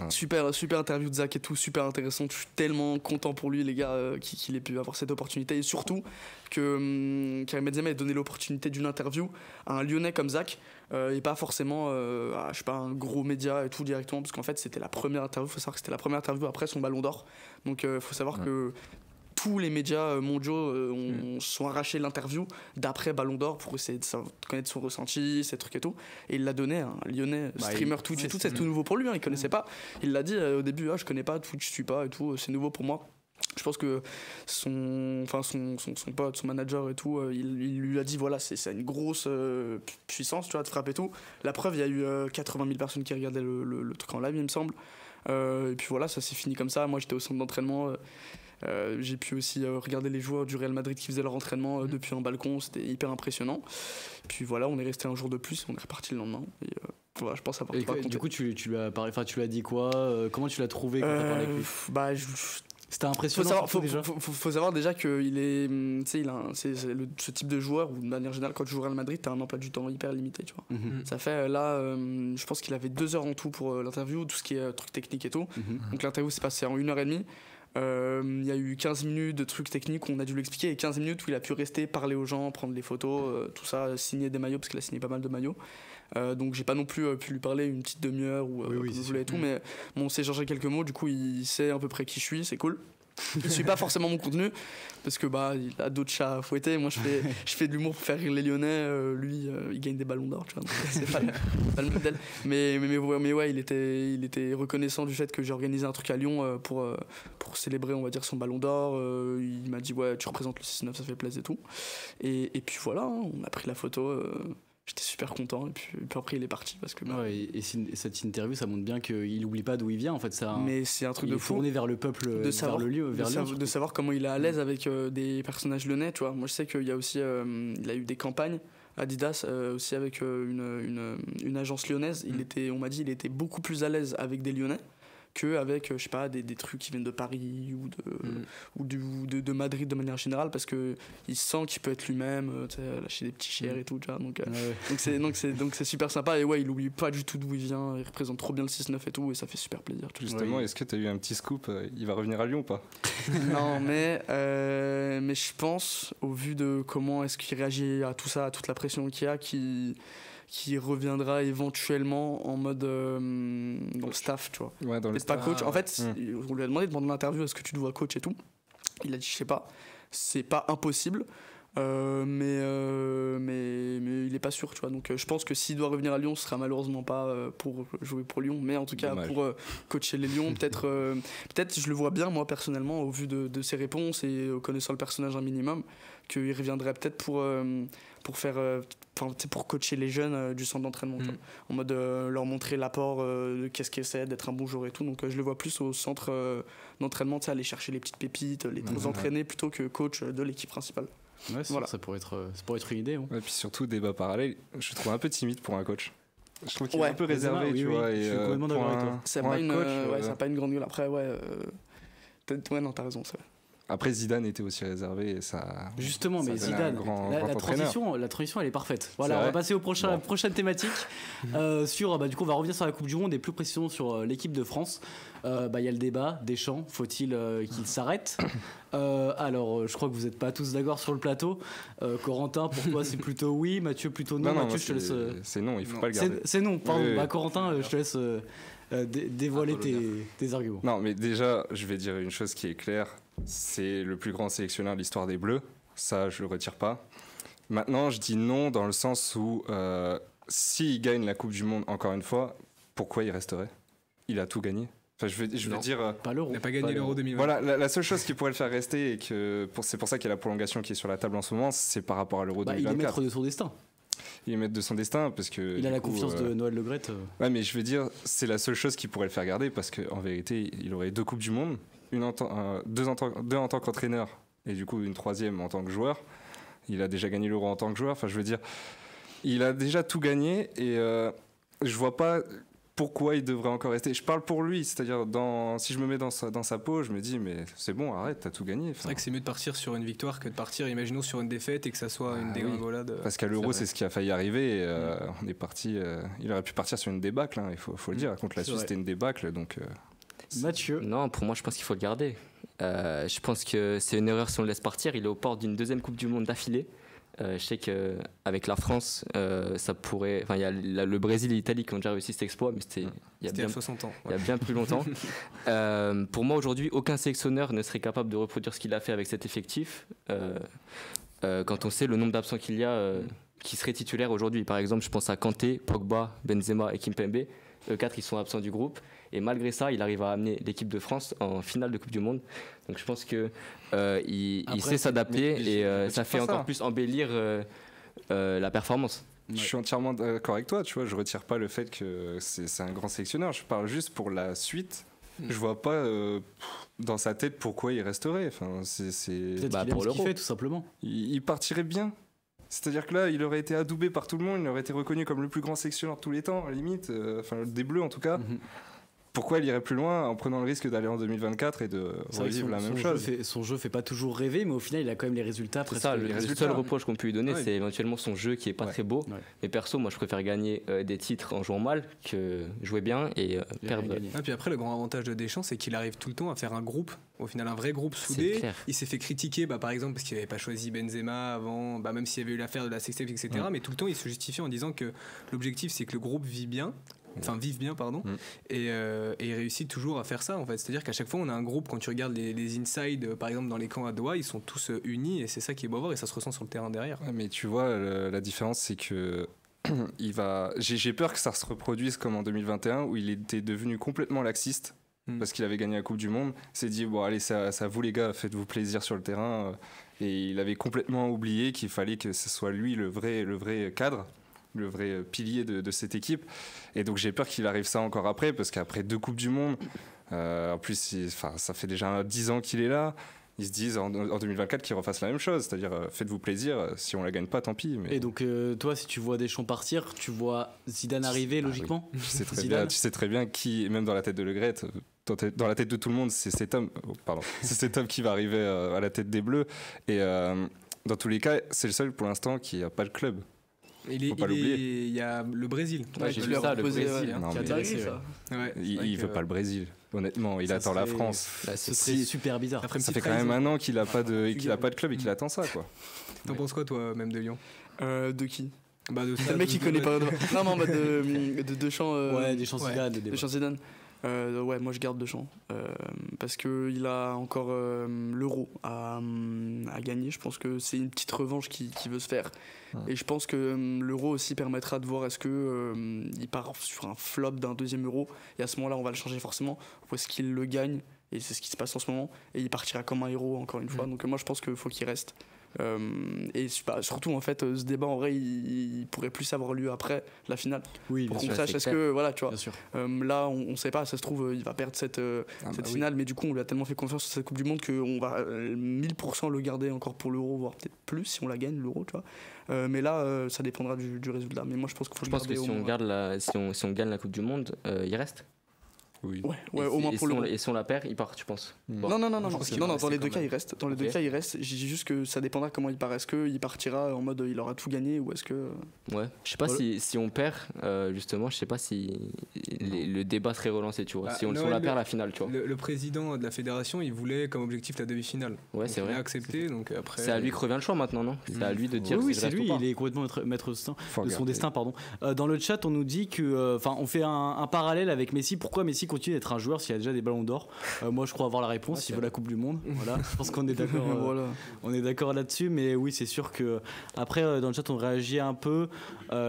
super interview de Zach et tout, super intéressant. Je suis tellement content pour lui, les gars, qu'il ait pu avoir cette opportunité. Et surtout que Karim Benzema ait donné l'opportunité d'une interview à un Lyonnais comme Zach. Et pas forcément je sais pas, un gros média et tout directement, parce qu'en fait c'était la première interview. Faut savoir que c'était la première interview après son Ballon d'Or, donc faut savoir que tous les médias mondiaux sont arrachés l'interview d'après Ballon d'Or pour essayer de connaître son ressenti, ces trucs et tout. Et il l'a donné à un Lyonnais streamer Twitch et tout. C'est tout nouveau pour lui, hein, il connaissait pas. Il l'a dit au début, je connais pas Twitch, je suis pas et tout, c'est nouveau pour moi. Je pense que son pote, son manager et tout, il lui a dit voilà, c'est une grosse puissance, tu vois, de frappe et tout. La preuve, il y a eu 80 000 personnes qui regardaient le truc en live, il me semble. Et puis voilà, ça s'est fini comme ça. Moi, j'étais au centre d'entraînement. J'ai pu aussi regarder les joueurs du Real Madrid qui faisaient leur entraînement depuis un balcon. C'était hyper impressionnant. Puis voilà, on est resté un jour de plus, on est reparti le lendemain. Et voilà, je pense avoir pas compté. Du coup, tu lui as dit quoi comment tu l'as trouvé quand t'as parlé avec lui? C'était impressionnant. Faut savoir déjà qu'il est, c'est ce type de joueur où de manière générale quand tu joues au Real Madrid t'as un emploi du temps hyper limité, tu vois. Ça fait là, je pense qu'il avait 2 heures en tout pour l'interview, tout ce qui est trucs techniques et tout. Donc l'interview s'est passée en 1h30. Il y a eu 15 minutes de trucs techniques où on a dû lui expliquer, et 15 minutes où il a pu rester, parler aux gens, prendre des photos, tout ça, signer des maillots parce qu'il a signé pas mal de maillots. Donc j'ai pas non plus pu lui parler une petite demi-heure ou comme vous voulez et tout, mais bon, on s'est échangé quelques mots, du coup il sait à peu près qui je suis, c'est cool. Il suit pas forcément mon contenu parce que il a d'autres chats à fouetter. Moi je fais de l'humour pour faire rire les Lyonnais, lui il gagne des ballons d'or, tu vois, donc c'est pas le modèle. Mais ouais, il était reconnaissant du fait que j'ai organisé un truc à Lyon pour célébrer, on va dire, son ballon d'or. Il m'a dit ouais, tu représentes le 6-9, ça fait plaisir et tout. Et puis voilà, on a pris la photo. J'étais super content et puis après il est parti parce que et cette interview ça montre bien qu'il n'oublie pas d'où il vient en fait, ça. Mais c'est un truc de fou. Tourné vers le peuple, vers le lieu, de savoir comment il est à l'aise avec des personnages lyonnais, tu vois. Moi je sais qu'il y a aussi il a eu des campagnes Adidas aussi avec une agence lyonnaise. On m'a dit il était beaucoup plus à l'aise avec des Lyonnais qu'avec, je sais pas, des trucs qui viennent de Paris ou de Madrid de manière générale, parce qu'il sent qu'il peut être lui-même, lâcher des petits chairs et tout, tu vois, donc c'est super sympa, et ouais, il oublie pas du tout d'où il vient, il représente trop bien le 6-9 et tout, et ça fait super plaisir. Justement, est-ce que tu as eu un petit scoop, il va revenir à Lyon ou pas? Non, mais je pense, au vu de comment est-ce qu'il réagit à tout ça, à toute la pression qu'il y a, qui reviendra éventuellement en mode dans le staff, tu vois. Ouais, dans le staff. Pas coach. En fait, on lui a demandé pendant l'interview est-ce que tu te vois coach et tout. Il a dit je sais pas. C'est pas impossible, mais il est pas sûr, tu vois. Donc je pense que s'il doit revenir à Lyon, ce sera malheureusement pas pour jouer pour Lyon, mais en tout cas pour coacher les Lions. Peut-être je le vois bien moi personnellement au vu de ses réponses et connaissant le personnage un minimum, qu'il reviendrait peut-être pour coacher les jeunes du centre d'entraînement, en mode leur montrer l'apport de qu'est-ce que c'est d'être un bon joueur et tout. Donc je le vois plus au centre d'entraînement, aller chercher les petites pépites, les entraîner plutôt que coach de l'équipe principale. Ouais, voilà. Ça pourrait être une idée. Et puis surtout, débat parallèle, je trouve un peu timide pour un coach. Je trouve qu'il est un peu réservé, tu vois. Je suis complètement d'accord avec toi. Ça n'a pas une grande gueule. Après, non, t'as raison, c'est vrai. Après, Zidane était aussi réservé et ça. Justement, mais Zidane, la transition, elle est parfaite. Voilà, on va passer aux prochaines thématiques. Du coup, on va revenir sur la Coupe du Monde et plus précisément sur l'équipe de France. Y a le débat, Deschamps, faut-il qu'il s'arrête? Alors, je crois que vous n'êtes pas tous d'accord sur le plateau. Corentin, pour toi, c'est plutôt oui. Mathieu, plutôt non. Mathieu, je te laisse. C'est non, il faut pas le garder. C'est non, pardon. Oui. Corentin, je te laisse dévoiler tes arguments. Non, mais déjà, je vais dire une chose qui est claire. C'est le plus grand sélectionneur de l'histoire des Bleus. Ça, je le retire pas. Maintenant, je dis non dans le sens où s'il gagne la Coupe du Monde encore une fois, pourquoi il resterait? Il a tout gagné. Enfin, je veux dire. Pas l'Euro. Il n'a pas gagné l'Euro 2020. Voilà, la seule chose qui pourrait le faire rester, et c'est pour ça qu'il y a la prolongation qui est sur la table en ce moment, c'est par rapport à l'Euro 2024. Il est maître de son destin. Il est maître de son destin parce que. Il a la confiance de Noël Le Graët. Ouais, mais je veux dire, c'est la seule chose qui pourrait le faire garder parce qu'en vérité, il aurait 2 Coupes du Monde, deux en tant qu'entraîneur et du coup une 3e en tant que joueur. Il a déjà gagné l'Euro en tant que joueur. Enfin, je veux dire, il a déjà tout gagné et je vois pas pourquoi il devrait encore rester. Je parle pour lui, c'est-à-dire si je me mets dans sa peau, je me dis mais c'est bon, arrête, t'as tout gagné. C'est vrai que c'est mieux de partir sur une victoire que de partir, imaginons, sur une défaite et que ça soit une dégringolade. Oui. Parce qu'à l'Euro, c'est ce qui a failli arriver. Et, on est parti. Il aurait pu partir sur une débâcle, il faut le dire. Contre la Suisse, c'était une débâcle, donc. Mathieu. Non, pour moi, je pense qu'il faut le garder. Je pense que c'est une erreur si on le laisse partir. Il est aux portes d'une 2e Coupe du Monde d'affilée. Je sais qu'avec la France, ça pourrait. Enfin, il y a le Brésil et l'Italie qui ont déjà réussi cet exploit, mais c'était il y a bien 60 ans. Il y a bien plus longtemps. Pour moi, aujourd'hui, aucun sélectionneur ne serait capable de reproduire ce qu'il a fait avec cet effectif. Quand on sait le nombre d'absents qu'il y a, qui seraient titulaires aujourd'hui. Par exemple, je pense à Kanté, Pogba, Benzema et Kimpembe. Eux 4, ils sont absents du groupe. Et malgré ça, il arrive à amener l'équipe de France en finale de Coupe du Monde. Donc je pense qu'il sait s'adapter et ça fait encore plus embellir la performance. Je suis entièrement d'accord avec toi, tu vois, je retire pas le fait que c'est un grand sélectionneur, je parle juste pour la suite. Je vois pas dans sa tête pourquoi il resterait. Enfin, peut-être qu'il aime ce qu'il fait, tout simplement. Il partirait bien. C'est-à-dire que là, il aurait été adoubé par tout le monde, il aurait été reconnu comme le plus grand sélectionneur de tous les temps, à la limite, des Bleus en tout cas. Pourquoi il irait plus loin en prenant le risque d'aller en 2024 et de revivre la même chose? Son jeu fait pas toujours rêver, mais au final, il a quand même les résultats. C'est ça, le seul reproche qu'on peut lui donner, c'est éventuellement son jeu qui est pas très beau. Ouais. Mais perso, moi, je préfère gagner des titres en jouant mal que jouer bien et perdre. Et puis après, le grand avantage de Deschamps, c'est qu'il arrive tout le temps à faire un groupe, au final un vrai groupe soudé. Il s'est fait critiquer, par exemple, parce qu'il n'avait pas choisi Benzema avant, même s'il y avait eu l'affaire de la sextape, etc. Mais tout le temps, il se justifiait en disant que l'objectif, c'est que le groupe vive bien, et il réussit toujours à faire ça en fait. C'est-à-dire qu'à chaque fois on a un groupe, quand tu regardes les inside par exemple dans les camps à Doha, ils sont tous unis et c'est ça qui est beau à voir et ça se ressent sur le terrain derrière. Mais tu vois, la différence c'est que j'ai peur que ça se reproduise comme en 2021 où il était devenu complètement laxiste parce qu'il avait gagné la Coupe du Monde. Il s'est dit bon allez, c'est à vous les gars, faites-vous plaisir sur le terrain, et il avait complètement oublié qu'il fallait que ce soit lui le vrai cadre, le vrai pilier de cette équipe. Et donc j'ai peur qu'il arrive ça encore après, parce qu'après 2 Coupes du Monde, en plus ça fait déjà 10 ans qu'il est là, ils se disent en 2024 qu'ils refassent la même chose, c'est-à-dire faites-vous plaisir, si on la gagne pas tant pis. Mais... Et donc toi, si tu vois Deschamps partir, tu vois Zidane arriver logiquement? Oui. Tu sais très bien qui, même dans la tête de Le Graët, dans la tête de tout le monde, c'est cet homme, c'est cet homme qui va arriver à la tête des Bleus. Et dans tous les cas, c'est le seul pour l'instant qui n'a pas de club. Il y a le Brésil. J'ai vu ça, le Brésil. Il veut pas le Brésil. Honnêtement, il attend la France. C'est super bizarre. Ça fait quand même un an qu'il a pas de club et qu'il attend ça, quoi. T'en penses quoi, toi, même de Lyon? De qui? Le mec qui connaît pas. Non, de Deschamps. Ouais, Deschamps Zidane. Deschamps Zidane. Ouais, moi je garde Deschamps parce qu'il a encore l'Euro à gagner. Je pense que c'est une petite revanche qui veut se faire. Et je pense que l'Euro aussi permettra de voir est-ce qu'il part sur un flop d'un deuxième Euro. Et à ce moment-là, on va le changer forcément. Ou est-ce qu'il le gagne? Et c'est ce qui se passe en ce moment. Et il partira comme un héros encore une fois. Donc moi je pense qu'il faut qu'il reste. Et surtout en fait ce débat en vrai il pourrait plus avoir lieu après la finale pour qu'on sache est-ce que voilà tu vois là on sait pas, ça se trouve il va perdre cette finale, mais du coup on lui a tellement fait confiance sur cette Coupe du Monde qu'on va 1000% le garder encore pour l'Euro, voire peut-être plus si on la gagne l'Euro, tu vois. Mais là ça dépendra du résultat, mais moi je pense qu'il faut que si on gagne la Coupe du Monde il reste. Oui. Ouais, au moins pour le. Et si on la perd, il part, tu penses? Non, dans les deux cas, il reste. Dans les deux cas, il reste. J'ai dit juste que ça dépendra comment il part. Est-ce qu'il partira en mode il aura tout gagné ou est-ce que. Ouais, je sais pas si on perd, justement, je sais pas si le débat serait relancé, tu vois. Si on la perd, la finale, tu vois. Le président de la fédération, il voulait comme objectif la demi-finale. Ouais, c'est vrai. Il a accepté, donc après. C'est à lui que revient le choix maintenant, non? C'est à lui de dire. Oui, c'est lui, il est complètement maître de son destin, pardon. Dans le chat, on nous dit que. Enfin, on fait un parallèle avec Messi. Pourquoi Messi continue d'être un joueur s'il y a déjà des ballons d'or? Moi je crois avoir la réponse, il veut la Coupe du Monde. Voilà, je pense qu'on est d'accord. On est d'accord là-dessus, mais oui, c'est sûr que après dans le chat on réagit un peu.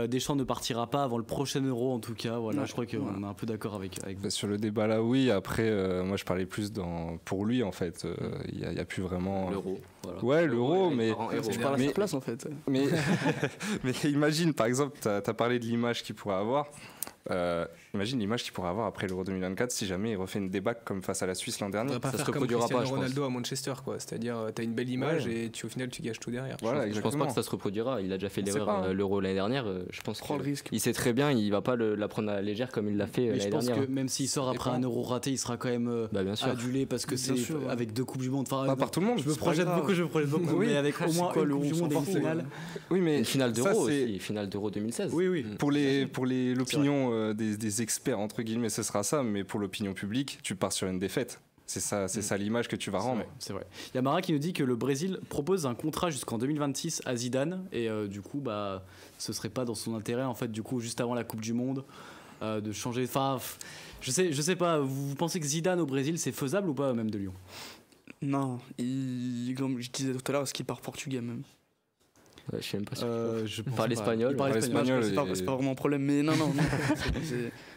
Deschamps ne partira pas avant le prochain Euro en tout cas. Voilà, je crois qu'on est un peu d'accord avec vous. Sur le débat là, oui. Après, moi je parlais plus pour lui en fait. Il y a plus vraiment l'Euro. Voilà. Ouais, l'Euro, mais je parle à sa place en fait. Mais imagine par exemple, t'as parlé de l'image qu'il pourrait avoir. Imagine l'image qu'il pourrait avoir après l'Euro 2024 si jamais il refait une débâcle comme face à la Suisse l'an dernier. Ça se reproduira pas, je pense. Ronaldo à Manchester, quoi. C'est-à-dire, t'as une belle image et au final tu gâches tout derrière. Voilà, je pense pas que ça se reproduira. Il a déjà fait l'erreur l'Euro l'année dernière. Je pense qu'il prend le risque. Il sait très bien, il va pas la prendre à la légère comme il l'a fait l'année dernière. Je pense que même s'il sort après un Euro raté, il sera quand même adulé parce que c'est avec 2 Coupes du Monde. Pas par tout le monde. Je me projette beaucoup, mais avec au moins une Coupe du Monde et une finale. Oui, mais une finale d'Euro aussi, finale d'Euro 2016. Oui. Pour l'opinion des experts entre guillemets, ce sera ça, mais pour l'opinion publique, tu pars sur une défaite. C'est ça l'image que tu vas rendre. C'est vrai. Il y a Mara qui nous dit que le Brésil propose un contrat jusqu'en 2026 à Zidane et du coup ce serait pas dans son intérêt en fait du coup juste avant la Coupe du Monde de changer. Enfin, je sais pas. Vous pensez que Zidane au Brésil c'est faisable ou pas même de Lyon? Non, comme je disais tout à l'heure, est-ce qu'il part portugais même? Ouais, je sais même pas sûr. Je parle espagnol. Il parle espagnol. C'est pas vraiment un problème, mais non.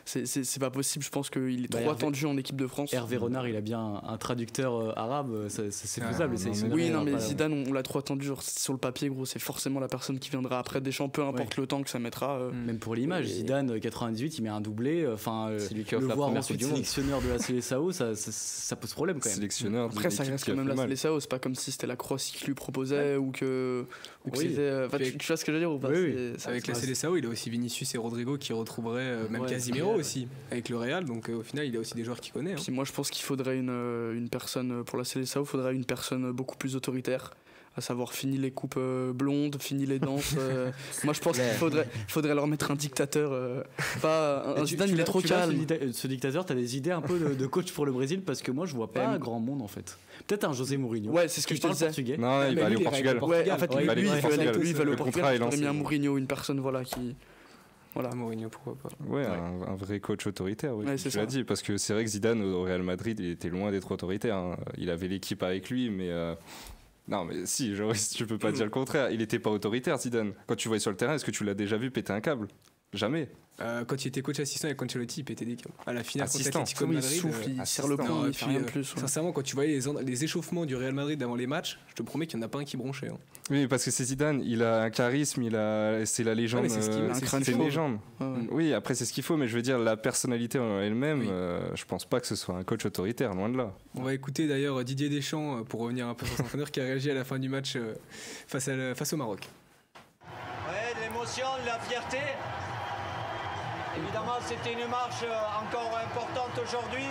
C'est pas possible. Je pense qu'il est trop attendu en équipe de France. Hervé Renard, il a bien un traducteur arabe. C'est faisable. Oui, non, mais Zidane, on l'a trop attendu. Genre, sur le papier, gros, c'est forcément la personne qui viendra après Deschamps, peu importe le temps que ça mettra. Même pour l'image, Zidane, 98, il met un doublé. Enfin, le voir ensuite sélectionneur de la CSAO, ça pose problème quand même. Sélectionneur. Après, ça reste quand même la CSAO. C'est pas comme si c'était la Croatie qui lui proposait ou que. Tu vois ce que je veux dire ou pas? Avec la CSAO, il a aussi Vinicius et Rodrigo qui retrouveraient même Casimiro aussi avec le Real, donc au final il a aussi des joueurs qu'il connaît. Puis moi je pense qu'il faudrait une personne pour la CSAO, il faudrait une personne beaucoup plus autoritaire, à savoir fini les coupes blondes, fini les danses. Moi je pense qu'il faudrait leur mettre un dictateur, pas un Zidane, il est trop calme. Ce dictateur, t'as des idées un peu de coach pour le Brésil parce que moi je vois pas grand monde en fait. Peut-être un José Mourinho. Ouais, c'est ce que je te disais. Non, il va aller au Portugal. Ouais, en fait lui il va aller au Portugal. Il aurait mis un Mourinho, une personne qui. Voilà, Mourinho, pourquoi pas. Ouais, un vrai coach autoritaire, oui. Tu l'as dit, parce que c'est vrai que Zidane au Real Madrid, il était loin d'être autoritaire. Hein. Il avait l'équipe avec lui, mais non, mais si, Joris, tu peux pas dire le contraire. Il était pas autoritaire, Zidane. Quand tu voyais sur le terrain, est-ce que tu l'as déjà vu péter un câble? Jamais. Quand il était coach assistant avec Ancelotti, il pétait des câbles. À la finale contre l'Atlético de Madrid, il souffle, il serre le poing et puis plus. Sincèrement, quand tu voyais les échauffements du Real Madrid avant les matchs, je te promets qu'il n'y en a pas un qui bronchait. Hein. Oui, parce que c'est Zidane, il a un charisme, c'est la légende. Ouais, c'est une légende. Oui, après c'est ce qu'il faut, mais je veux dire la personnalité en elle-même, je pense pas que ce soit un coach autoritaire, loin de là. On va écouter d'ailleurs Didier Deschamps pour revenir un peu sur son entraîneur qui a réagi à la fin du match face au Maroc. Ouais, de l'émotion, de la fierté. Évidemment, c'était une marche encore importante aujourd'hui.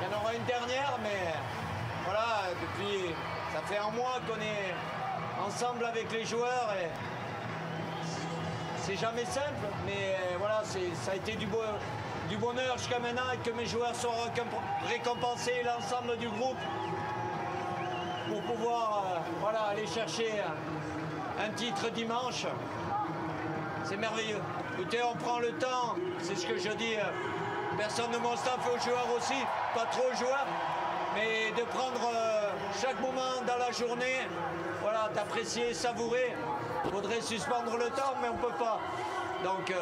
Il y en aura une dernière, mais voilà, depuis, ça fait un mois qu'on est ensemble avec les joueurs et c'est jamais simple, mais voilà, ça a été du bonheur jusqu'à maintenant et que mes joueurs soient récompensés, l'ensemble du groupe, pour pouvoir voilà, aller chercher un titre dimanche. C'est merveilleux. Écoutez, on prend le temps, c'est ce que je dis, personne de mon staff aux joueurs aussi, pas trop aux joueurs, mais de prendre chaque moment dans la journée, voilà, d'apprécier, savourer. Il faudrait suspendre le temps, mais on ne peut pas. Donc,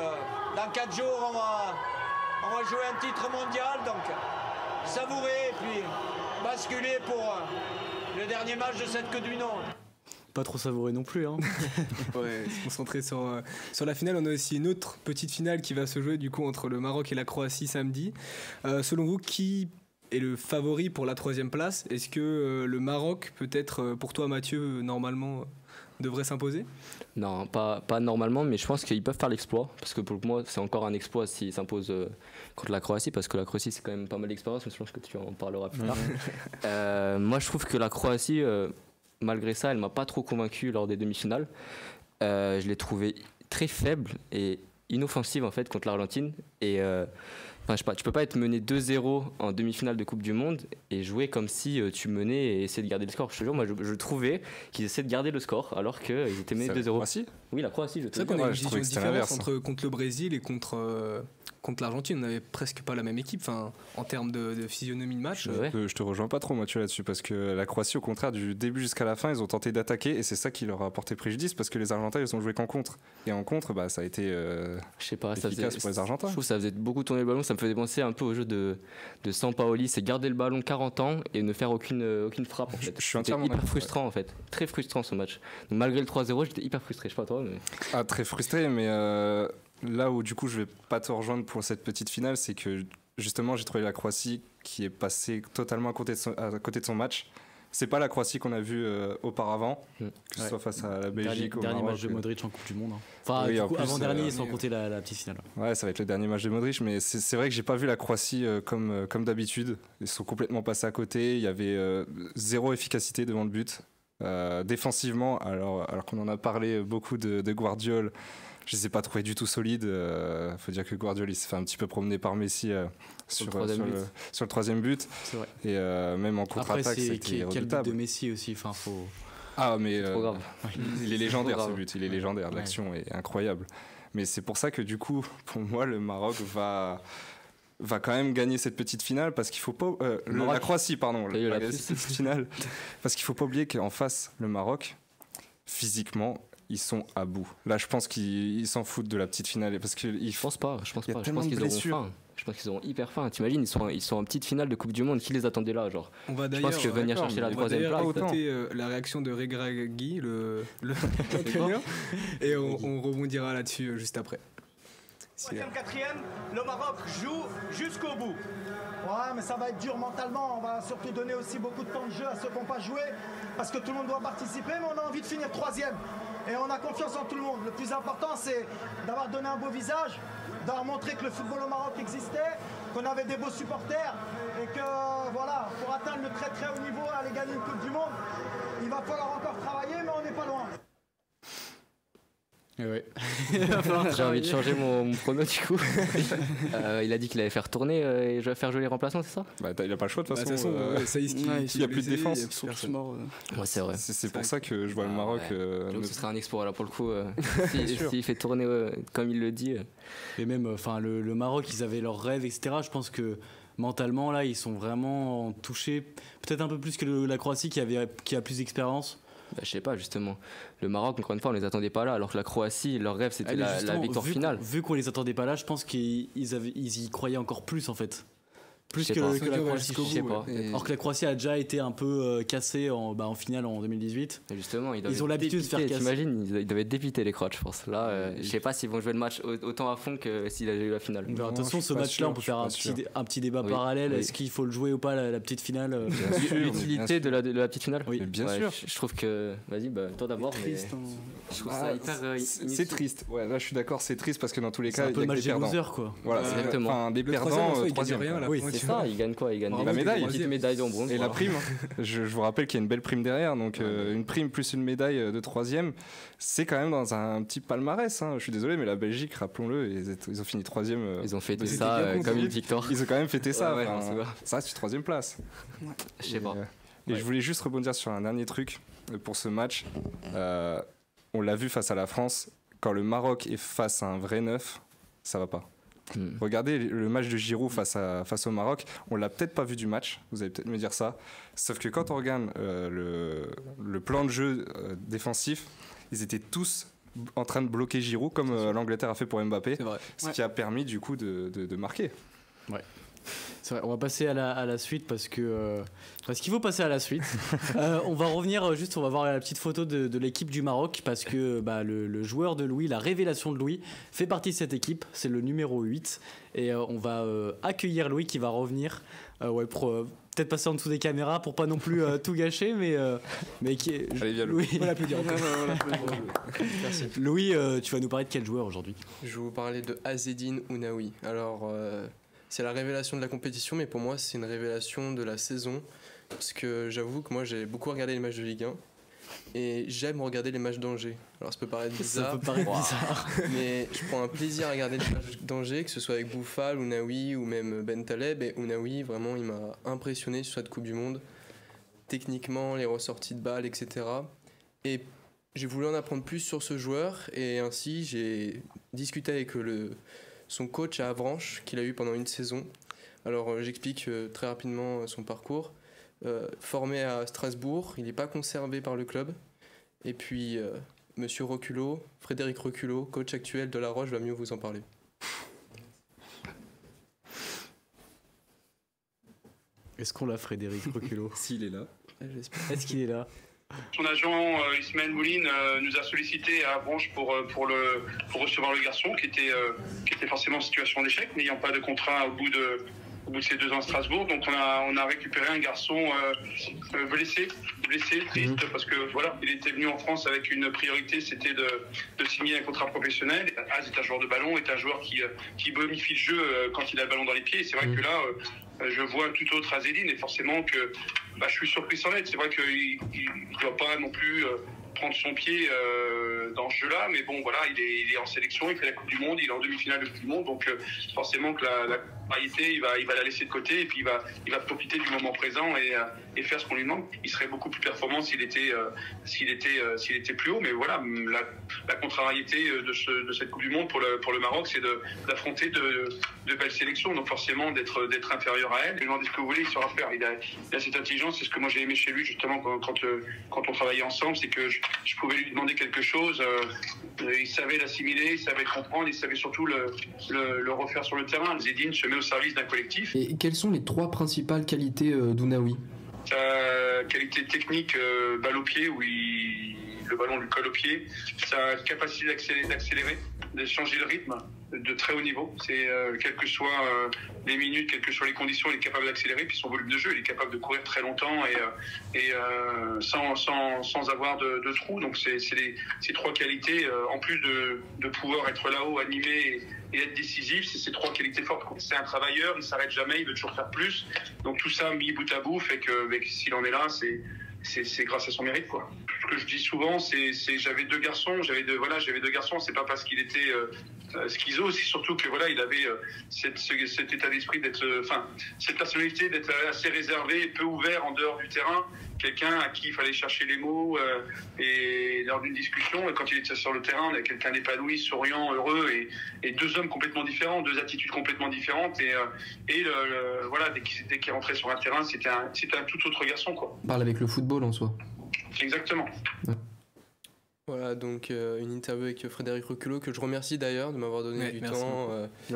dans 4 jours, on va jouer un titre mondial, donc savourer et puis basculer pour le dernier match de cette Coupe du Monde. Pas trop savouré non plus. Hein. Ouais, se concentrer sur la finale. On a aussi une autre petite finale qui va se jouer du coup entre le Maroc et la Croatie samedi. Selon vous, qui est le favori pour la 3e place? Est-ce que le Maroc, peut-être pour toi Mathieu, normalement devrait s'imposer? Non, pas normalement, mais je pense qu'ils peuvent faire l'exploit, parce que pour moi c'est encore un exploit s'ils s'imposent contre la Croatie, parce que la Croatie c'est quand même pas mal d'expérience, mais je pense que tu en parleras plus tard. Moi je trouve que la Croatie, malgré ça, elle m'a pas trop convaincu lors des demi-finales. Je l'ai trouvée très faible et inoffensive en fait contre l'Argentine. Et je sais pas, tu peux pas être mené 2-0 en demi-finale de Coupe du Monde et jouer comme si tu menais et essayer de garder le score. Je te jure, moi je trouvais qu'ils essaient de garder le score alors qu'ils étaient menés 2-0. La Croatie ? Oui, la Croatie, je te dis. C'est vrai qu'on a une vision différente contre le Brésil et contre l'Argentine. On n'avait presque pas la même équipe, en termes de physionomie de match. Je te rejoins pas trop, Mathieu, là-dessus, parce que la Croatie, au contraire, du début jusqu'à la fin, ils ont tenté d'attaquer et c'est ça qui leur a porté préjudice, parce que les Argentins, ils ont joué qu'en contre. Et en contre, ça a été je sais pas, efficace pour les Argentins. Je trouve que ça faisait beaucoup tourner le ballon. Ça me faisait penser un peu au jeu de Sampaoli, c'est garder le ballon 40 ans et ne faire aucune frappe. En fait. Je suis entièrement hyper frustrant en fait, très frustrant ce match. Donc, malgré le 3-0, j'étais hyper frustré. Je sais pas toi, mais très frustré, mais là où du coup je vais pas te rejoindre pour cette petite finale, c'est que justement j'ai trouvé la Croatie qui est passée totalement à côté de son match. C'est pas la Croatie qu'on a vue auparavant, que ce soit face à la Belgique ou au dernier Maroc. Match de Modric en Coupe du Monde. Enfin, oui, avant-dernier, sans compter la petite finale. Ouais, ça va être le dernier match de Modric, mais c'est vrai que j'ai pas vu la Croatie comme d'habitude. Ils sont complètement passés à côté. Il y avait zéro efficacité devant le but. Défensivement, alors qu'on en a parlé beaucoup de Guardiola, je ne les ai pas trouvés du tout solides. Faut dire que Guardiola il s'est fait un petit peu promener par Messi sur le 3e but. C'est vrai. Et même en contre-attaque, c'était redoutable. Quel but de Messi aussi, faut... Ah mais il est légendaire ce but, il est légendaire, l'action est incroyable. Mais c'est pour ça que du coup, pour moi, le Maroc va quand même gagner cette petite finale, parce qu'il faut pas la Croatie la petite finale, parce qu'il faut pas oublier qu'en face, le Maroc, physiquement, ils sont à bout. Là, je pense qu'ils s'en foutent de la petite finale, parce que je pense pas. Je pense qu'ils auront faim. Je pense qu'ils auront hyper faim. T'imagines, ils sont en petite finale de Coupe du Monde. Qui les attendait là, genre? Je pense que venir chercher la 3e place. On va écouter la réaction de Regragui, le entraîneur, et on rebondira là-dessus juste après. 4e, le Maroc joue jusqu'au bout. Ouais, mais ça va être dur mentalement. On va surtout donner aussi beaucoup de temps de jeu à ceux qui n'ont pas joué, parce que tout le monde doit participer, mais on a envie de finir 3e. Et on a confiance en tout le monde. Le plus important, c'est d'avoir donné un beau visage, d'avoir montré que le football au Maroc existait, qu'on avait des beaux supporters, et que voilà, pour atteindre le très très haut niveau, aller gagner une Coupe du Monde, il va falloir encore travailler, mais on n'est pas loin. Ouais. J'ai envie de changer mon prono du coup. Il a dit qu'il allait faire tourner et faire jouer les remplaçants, c'est ça? Il a pas le choix de toute façon. Il n'y a plus de défense. Ouais, c'est vrai. C'est pour ça que je vois le Maroc. Ce serait un exploit là pour le coup. S'il fait tourner comme il le dit. Et même, le Maroc, ils avaient leurs rêves, etc. Je pense que mentalement là, ils sont vraiment touchés, peut-être un peu plus que la Croatie qui a plus d'expérience. Je sais pas, justement. Le Maroc, encore une fois, on les attendait pas là, alors que la Croatie, leur rêve, c'était la victoire finale. Vu qu'on les attendait pas là, je pense qu'ils y croyaient encore plus, en fait. Plus que la Croatie, je sais pas. Alors que la Croatie a déjà été un peu cassée en finale en 2018. Et justement, ils ont l'habitude de faire casser. T'imagines, ils devaient dépiter les Croates, je pense. Là, je sais pas s'ils vont jouer le match autant à fond que s'il a eu la finale. De toute façon, ce match-là, on peut faire un petit débat parallèle. Est-ce qu'il faut le jouer ou pas, la petite finale? L'utilité de la petite finale? Oui, bien sûr. Je trouve que... Vas-y, toi d'abord. Je trouve ça hyper... C'est triste. Ouais, là, je suis d'accord, c'est triste parce que dans tous les cas, il y a des perdants. C'est un peu le match des losers, quoi. Voilà, exactement. Des perdants, 3e. Oui, c'est ça, il gagne quoi? Il gagne la médaille. Une petite médaille en bronze. Et la prime. Je vous rappelle qu'il y a une belle prime derrière. Donc une prime plus une médaille de 3e, c'est quand même dans un petit palmarès. Je suis désolé, mais la Belgique, rappelons-le, ils ont fini 3e. Ils ont fêté ça comme une victoire. Ils ont quand même fêté ça. Ça, c'est 3e place. Je sais pas. Et je voulais juste rebondir sur un dernier truc pour ce match. On l'a vu face à la France. Quand le Maroc est face à un vrai neuf, ça va pas. Regardez le match de Giroud face au Maroc. On l'a peut-être pas vu du match, vous allez peut-être me dire ça. Sauf que quand on regarde le plan de jeu défensif, ils étaient tous en train de bloquer Giroud comme l'Angleterre a fait pour Mbappé, ce qui a permis du coup de marquer. Ouais. C'est vrai, on va passer à la suite parce qu'il faut passer à la suite. On va revenir on va voir la petite photo de l'équipe du Maroc parce que le joueur de Louis, la révélation de Louis, fait partie de cette équipe. C'est le numéro 8 et on va accueillir Louis qui va revenir. Pour peut-être passer en dessous des caméras pour pas non plus tout gâcher, mais qui est. Allez, viens, Louis. On l'applaudit. Merci. Louis, tu vas nous parler de quel joueur aujourd'hui? Je vais vous parler de Azzedine Ounaoui. Alors. C'est la révélation de la compétition, mais pour moi, c'est une révélation de la saison. Parce que j'avoue que moi, j'ai beaucoup regardé les matchs de Ligue 1 et j'aime regarder les matchs d'Angers. Alors, ça peut paraître bizarre, mais je prends un plaisir à regarder les matchs d'Angers, que ce soit avec Bouffal, Ounaoui ou même Ben Taleb. Et Ounaoui, vraiment, il m'a impressionné sur cette Coupe du Monde. Techniquement, les ressorties de balles, etc. Et j'ai voulu en apprendre plus sur ce joueur et ainsi, j'ai discuté avec son coach à Avranches, qu'il a eu pendant une saison. Alors j'explique très rapidement son parcours. Formé à Strasbourg, il n'est pas conservé par le club. Et puis Monsieur Reculot, Frédéric Reculot, coach actuel de La Roche, va mieux vous en parler. Est-ce qu'on l'a, Frédéric Reculot? S'il est là. Est-ce qu'il est là? Son agent Ismaël Mouline nous a sollicité à Avranches pour recevoir le garçon qui était forcément en situation d'échec, n'ayant pas de contrat au bout de ses 2 ans à Strasbourg. Donc on a récupéré un garçon blessé, triste, parce que voilà, il était venu en France avec une priorité, c'était de signer un contrat professionnel. Az est un joueur de ballon, est un joueur qui bonifie le jeu quand il a le ballon dans les pieds. Et c'est vrai que là, je vois un tout autre Azzedine et forcément que je suis surpris sans l'aide. C'est vrai qu'il ne doit pas non plus prendre son pied dans ce jeu-là, mais bon, voilà, il est en sélection, il fait la Coupe du Monde, il est en demi-finale de Coupe du Monde, donc forcément que la variété, il va la laisser de côté et puis il va profiter du moment présent et faire ce qu'on lui demande. Il serait beaucoup plus performant s'il était plus haut, mais voilà, la contrariété de cette Coupe du Monde pour le Maroc, c'est d'affronter de belles sélections, donc forcément d'être inférieur à elle. Je lui demande ce que vous voulez, il saura faire. Il a cette intelligence, c'est ce que moi j'ai aimé chez lui justement quand on travaillait ensemble, c'est que je pouvais lui demander quelque chose, il savait l'assimiler, il savait comprendre, il savait surtout le refaire sur le terrain. Azzedine se met au service d'un collectif. Et quelles sont les 3 principales qualités d'Ounaoui? Sa qualité technique, balle au pied, où le ballon lui colle au pied, sa capacité d'accélérer, de changer le rythme de très haut niveau. C'est quelles que soient les minutes, quelles que soient les conditions, il est capable d'accélérer. Puis son volume de jeu, il est capable de courir très longtemps et sans avoir de trous. Donc c'est ces 3 qualités, en plus de pouvoir être là-haut, animé et être décisif, c'est ces 3 qualités fortes. C'est un travailleur, il s'arrête jamais, il veut toujours faire plus. Donc tout ça mis bout à bout fait que s'il en est là, c'est grâce à son mérite, quoi. Ce que je dis souvent, c'est j'avais 2 garçons, c'est pas parce qu'il était schizo, c'est surtout que voilà, il avait cet état d'esprit cette personnalité d'être assez réservé, peu ouvert en dehors du terrain, quelqu'un à qui il fallait chercher les mots et lors d'une discussion, et quand il était sur le terrain, on avait quelqu'un d'épanoui, souriant, heureux et 2 hommes complètement différents, 2 attitudes complètement différentes et voilà, dès qu'il rentrait sur un terrain, c'était un tout autre garçon, quoi. On parle avec le football en soi. Exactement. Ouais. Voilà, donc une interview avec Frédéric Reculot, que je remercie d'ailleurs de m'avoir donné du temps.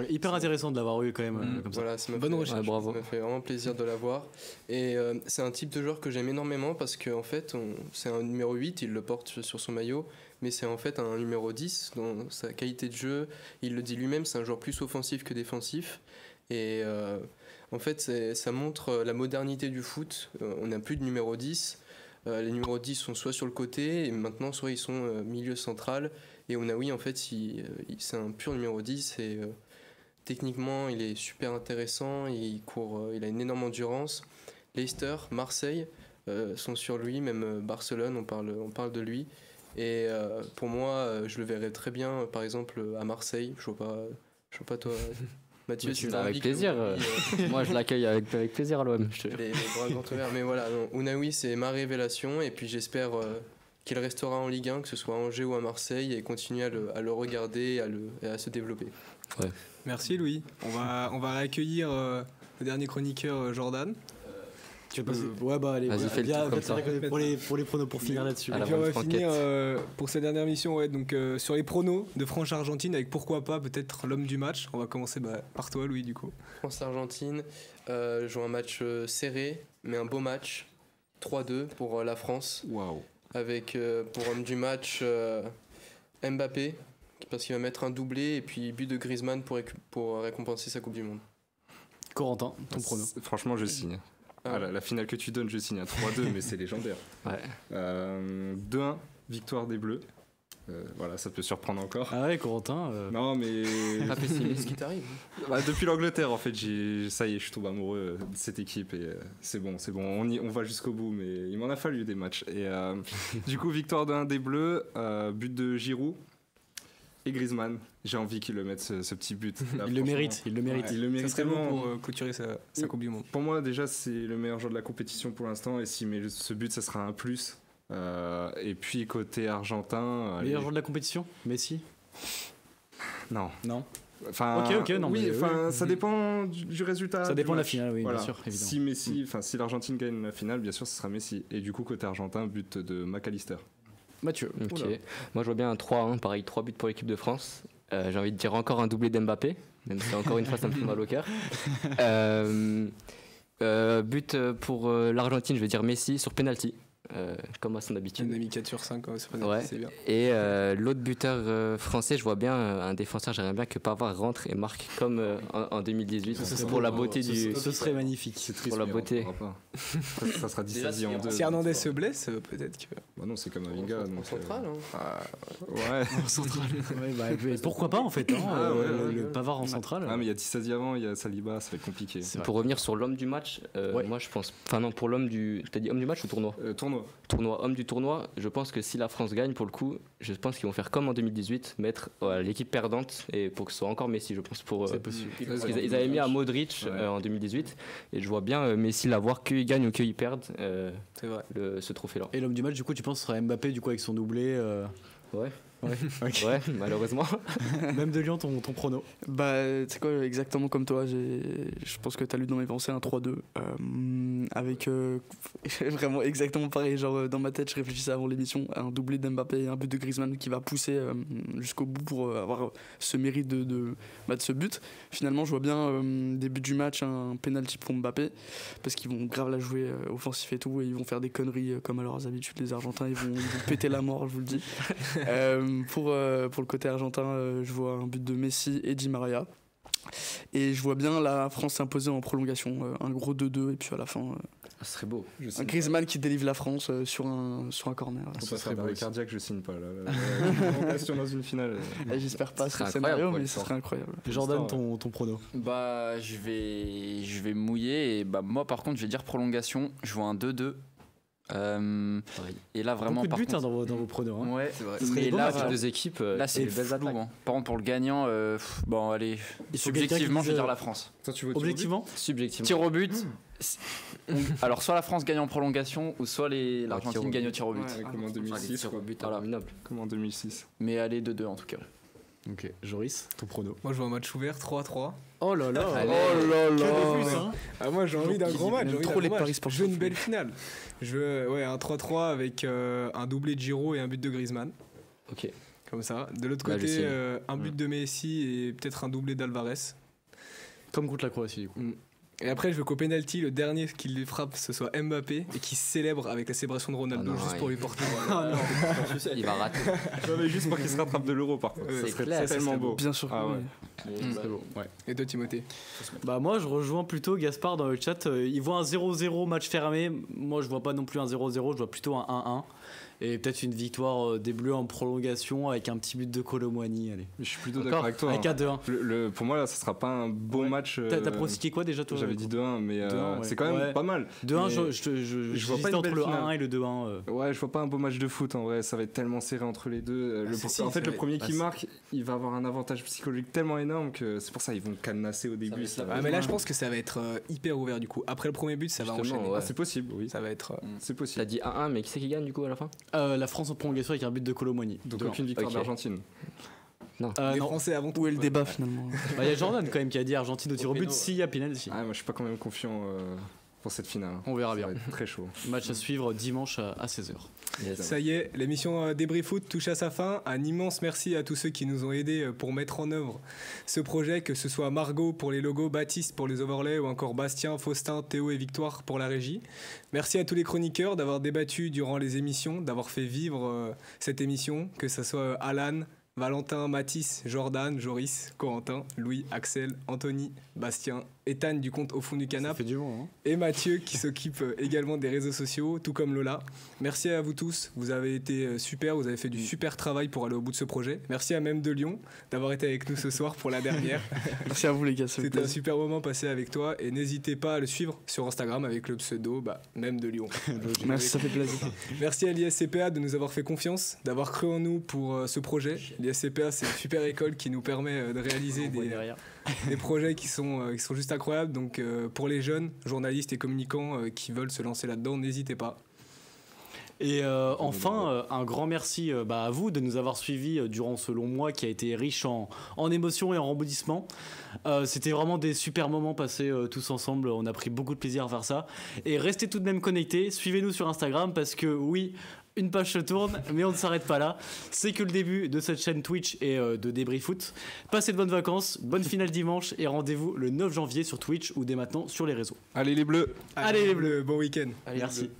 Hyper intéressant de l'avoir eu quand même. Comme ça. Voilà, bonne recherche. Bravo. Ça m'a fait vraiment plaisir de l'avoir. Et c'est un type de joueur que j'aime énormément parce qu'en fait, c'est un numéro 8, il le porte sur son maillot, mais c'est en fait un numéro 10 dans sa qualité de jeu. Il le dit lui-même, c'est un joueur plus offensif que défensif. Et en fait, ça montre la modernité du foot. On n'a plus de numéro 10. Les numéros 10 sont soit sur le côté, et maintenant soit ils sont milieu central. Et Ounaoui, en fait, c'est un pur numéro 10. Et Techniquement, il est super intéressant, il court, il a une énorme endurance. Leicester, Marseille sont sur lui, même Barcelone, on parle de lui. Et pour moi, je le verrais très bien, par exemple, à Marseille. Je vois pas toi, Mathieu, si tu avec plaisir. Moi, je l'accueille avec plaisir à l'OM. Les bras grands ouverts. Mais voilà, Ounaoui, c'est ma révélation. Et puis j'espère qu'il restera en Ligue 1, que ce soit à Angers ou à Marseille, et continuer à le regarder et à se développer. Ouais. Merci Louis. On va réaccueillir le dernier chroniqueur Jordan. Ouais, bah allez, vas-y, fais le tour comme ça. Pour les pronos, pour finir là-dessus. Et puis on va finir pour cette dernière mission, donc sur les pronos de France-Argentine, avec pourquoi pas peut-être l'homme du match. On va commencer par toi, Louis, du coup. France-Argentine, joue un match serré, mais un beau match. 3-2 pour la France. Waouh. Avec pour homme du match Mbappé, parce qu'il va mettre un doublé, et puis but de Griezmann pour récompenser sa Coupe du Monde. Corentin, ton prono. Franchement, je signe. La finale que tu donnes, je signe à 3-2, mais c'est légendaire. Ouais. 2-1, victoire des Bleus. Voilà, ça peut surprendre encore. Ah ouais, Corentin. Non, mais. Pas pessimiste, ce qui t'arrive. Depuis l'Angleterre, en fait, ça y est, je tombe amoureux de cette équipe et c'est bon. On va jusqu'au bout, mais il m'en a fallu des matchs. Et du coup, victoire d'1 des Bleus, but de Giroud et Griezmann. J'ai envie qu'il le mette ce petit but. Là, il le mérite. Ouais, il le mérite ça serait bon pour clôturer sa Coupe du Monde. Pour moi, déjà, c'est le meilleur joueur de la compétition pour l'instant. Et s'il met ce but, ça sera un plus. Et puis côté argentin, meilleur joueur de la compétition, Messi. Non. Enfin, ok, non. Oui, enfin, ça dépend du résultat. Ça dépend de la finale, oui, voilà. Bien sûr, évidemment. Si Messi, si l'Argentine gagne la finale, bien sûr, ce sera Messi. Et du coup, côté argentin, but de McAllister. Mathieu. Ok. Moi, je vois bien un 3-1, pareil, 3 buts pour l'équipe de France. J'ai envie de dire encore un doublé d'Mbappé, même si encore une fois, ça me fait mal au cœur. But pour l'Argentine, je vais dire Messi sur penalty. Comme à son habitude. On a mis 4 sur 5, c'est bien. Et l'autre buteur français, je vois bien un défenseur, j'aimerais bien que Pavard rentre et marque comme en 2018. C'est pour la beauté du. Ce serait magnifique. C'est triste. Pour la beauté. Ça sera dissocié en deux. Si Hernandez se blesse, peut-être que. Bah non, c'est comme Avinga. En central, ouais. En central. Pourquoi pas en fait, le Pavard en central. Ah, mais il y a Tissasi avant, il y a Saliba, ça va être compliqué. Pour revenir sur l'homme du match, moi je pense. Enfin, non, pour l'homme du. T'as dit homme du match ou tournoi homme du tournoi, je pense que si la France gagne, pour le coup, je pense qu'ils vont faire comme en 2018, mettre l'équipe perdante et pour que ce soit encore Messi, je pense. C'est possible. Ils avaient mis à Modric en 2018 et je vois bien Messi l'avoir qu'il gagne ou qu'il perde ce trophée-là. Et l'homme du match, du coup, tu penses, sera Mbappé du coup avec son doublé Ouais. Okay. Ouais, malheureusement. Même de Lyon, ton prono. C'est quoi, exactement comme toi. Je pense que tu as lu dans mes pensées un 3-2 avec vraiment exactement pareil. Genre dans ma tête, je réfléchissais avant l'émission à un doublé d'Mbappé et un but de Griezmann qui va pousser jusqu'au bout pour avoir ce mérite de ce but. Finalement, je vois bien début du match un penalty pour Mbappé parce qu'ils vont grave la jouer offensif et tout et ils vont faire des conneries comme à leurs habitudes. Les Argentins, ils vont péter la mort, je vous le dis. Pour le côté argentin, je vois un but de Messi et Di Maria. Et je vois bien la France s'imposer en prolongation, un gros 2-2 et puis à la fin ce serait beau. Un Griezmann qui délivre la France sur un corner. Ça serait beau. Cardiaque, je signe pas la prolongation dans une finale. J'espère pas ce scénario, mais ce serait incroyable. Jordan, ton prono. Je vais mouiller et moi par contre je vais dire prolongation. Je vois un 2-2. Et là vraiment beaucoup de buts dans vos pronos. Ouais, c'est vrai. Mais là, deux équipes, là c'est flou. Par contre pour le gagnant, allez, subjectivement je vais dire la France. Toi, tu veux objectivement tir au but. Alors soit la France gagne en prolongation ou soit l'Argentine gagne au tir au but. Comme en 2006. Comme en 2006. Mais allez 2-2 en tout cas. Ok, Joris, ton prono. Moi je vois un match ouvert 3-3. Oh là là. Moi j'ai envie d'un gros match. Trop les paris sportifs. Je veux une belle finale. Je veux un 3-3 avec un doublé de Giroud et un but de Griezmann. Ok. Comme ça. De l'autre côté, un but de Messi et peut-être un doublé d'Alvarez. Comme contre la Croatie du coup. Et après, je veux qu'au penalty, le dernier qui les frappe, ce soit Mbappé et qui célèbre avec la célébration de Ronaldo pour lui porter. Il va rater. Mais juste pour qu'il se rattrape de l'Euro, par contre. C'est tellement beau. Bien sûr. C'est beau. Ouais. Et toi, Timothée? Moi, je rejoins plutôt Gaspard dans le chat. Il voit un 0-0 match fermé. Moi, je vois pas non plus un 0-0. Je vois plutôt un 1-1. Et peut-être une victoire des Bleus en prolongation avec un petit but de Kolo Muani. Allez. Je suis plutôt d'accord avec toi. Avec 1-2-1. Pour moi, là, ça sera pas un beau match. T'as pronostiqué quoi déjà, toi? J'avais dit 2-1, mais c'est quand même pas mal. 2-1, je vois pas entre le 1-1 et le 2-1. Ouais, je vois pas un beau match de foot en vrai. Ça va être tellement serré entre les deux. En fait, le premier qui marque, il va avoir un avantage psychologique tellement énorme que c'est pour ça ils vont cadenasser au début. Mais là, je pense que ça va être hyper ouvert du coup. Après le premier but, ça va enchaîner. C'est possible, oui. Ça va être. C'est possible. T'as dit 1-1, mais qui c'est qui gagne du coup à la fin? La France en prolongation avec un but de Kolo Muani. Donc aucune victoire d'Argentine. Non. Les Français avant tout. Où est le débat finalement? Il y a Jordan quand même qui a dit Argentine au tir au but s'il y a pénalty. Moi je suis pas quand même confiant pour cette finale. On verra bien. Très chaud. Match à suivre dimanche à 16h. Yes. Ça y est, l'émission Débrief Foot touche à sa fin. Un immense merci à tous ceux qui nous ont aidés pour mettre en œuvre ce projet, que ce soit Margot pour les logos, Baptiste pour les overlays ou encore Bastien, Faustin, Théo et Victoire pour la régie. Merci à tous les chroniqueurs d'avoir débattu durant les émissions, d'avoir fait vivre cette émission, que ce soit Alan, Valentin, Mathis, Jordan, Joris, Corentin, Louis, Axel, Anthony, Bastien, Ethan du compte Au fond du canapé. Ça fait du bon, hein. Et Mathieu qui s'occupe également des réseaux sociaux, tout comme Lola. Merci à vous tous, vous avez été super, vous avez fait du super travail pour aller au bout de ce projet. Merci à Même de Lyon d'avoir été avec nous ce soir pour la dernière. Merci à vous les gars, c'était un super moment passé avec toi et n'hésitez pas à le suivre sur Instagram avec le pseudo Même de Lyon. Merci, ça fait plaisir. Merci à l'ISCPA de nous avoir fait confiance, d'avoir cru en nous pour ce projet. L'ISCPA, c'est une super école qui nous permet de réaliser des projets qui sont juste incroyables. Donc pour les jeunes journalistes et communicants qui veulent se lancer là-dedans, n'hésitez pas. Et enfin, un grand merci à vous de nous avoir suivis durant ce long mois qui a été riche en émotions et en rebondissements. C'était vraiment des super moments passés tous ensemble. On a pris beaucoup de plaisir à faire ça. Et restez tout de même connectés. Suivez-nous sur Instagram parce que oui, une page se tourne, mais on ne s'arrête pas là. C'est que le début de cette chaîne Twitch et de Débrief Foot. Passez de bonnes vacances, bonne finale dimanche et rendez-vous le 9 janvier sur Twitch ou dès maintenant sur les réseaux. Allez les Bleus. Allez les Bleus, bon week-end. Merci.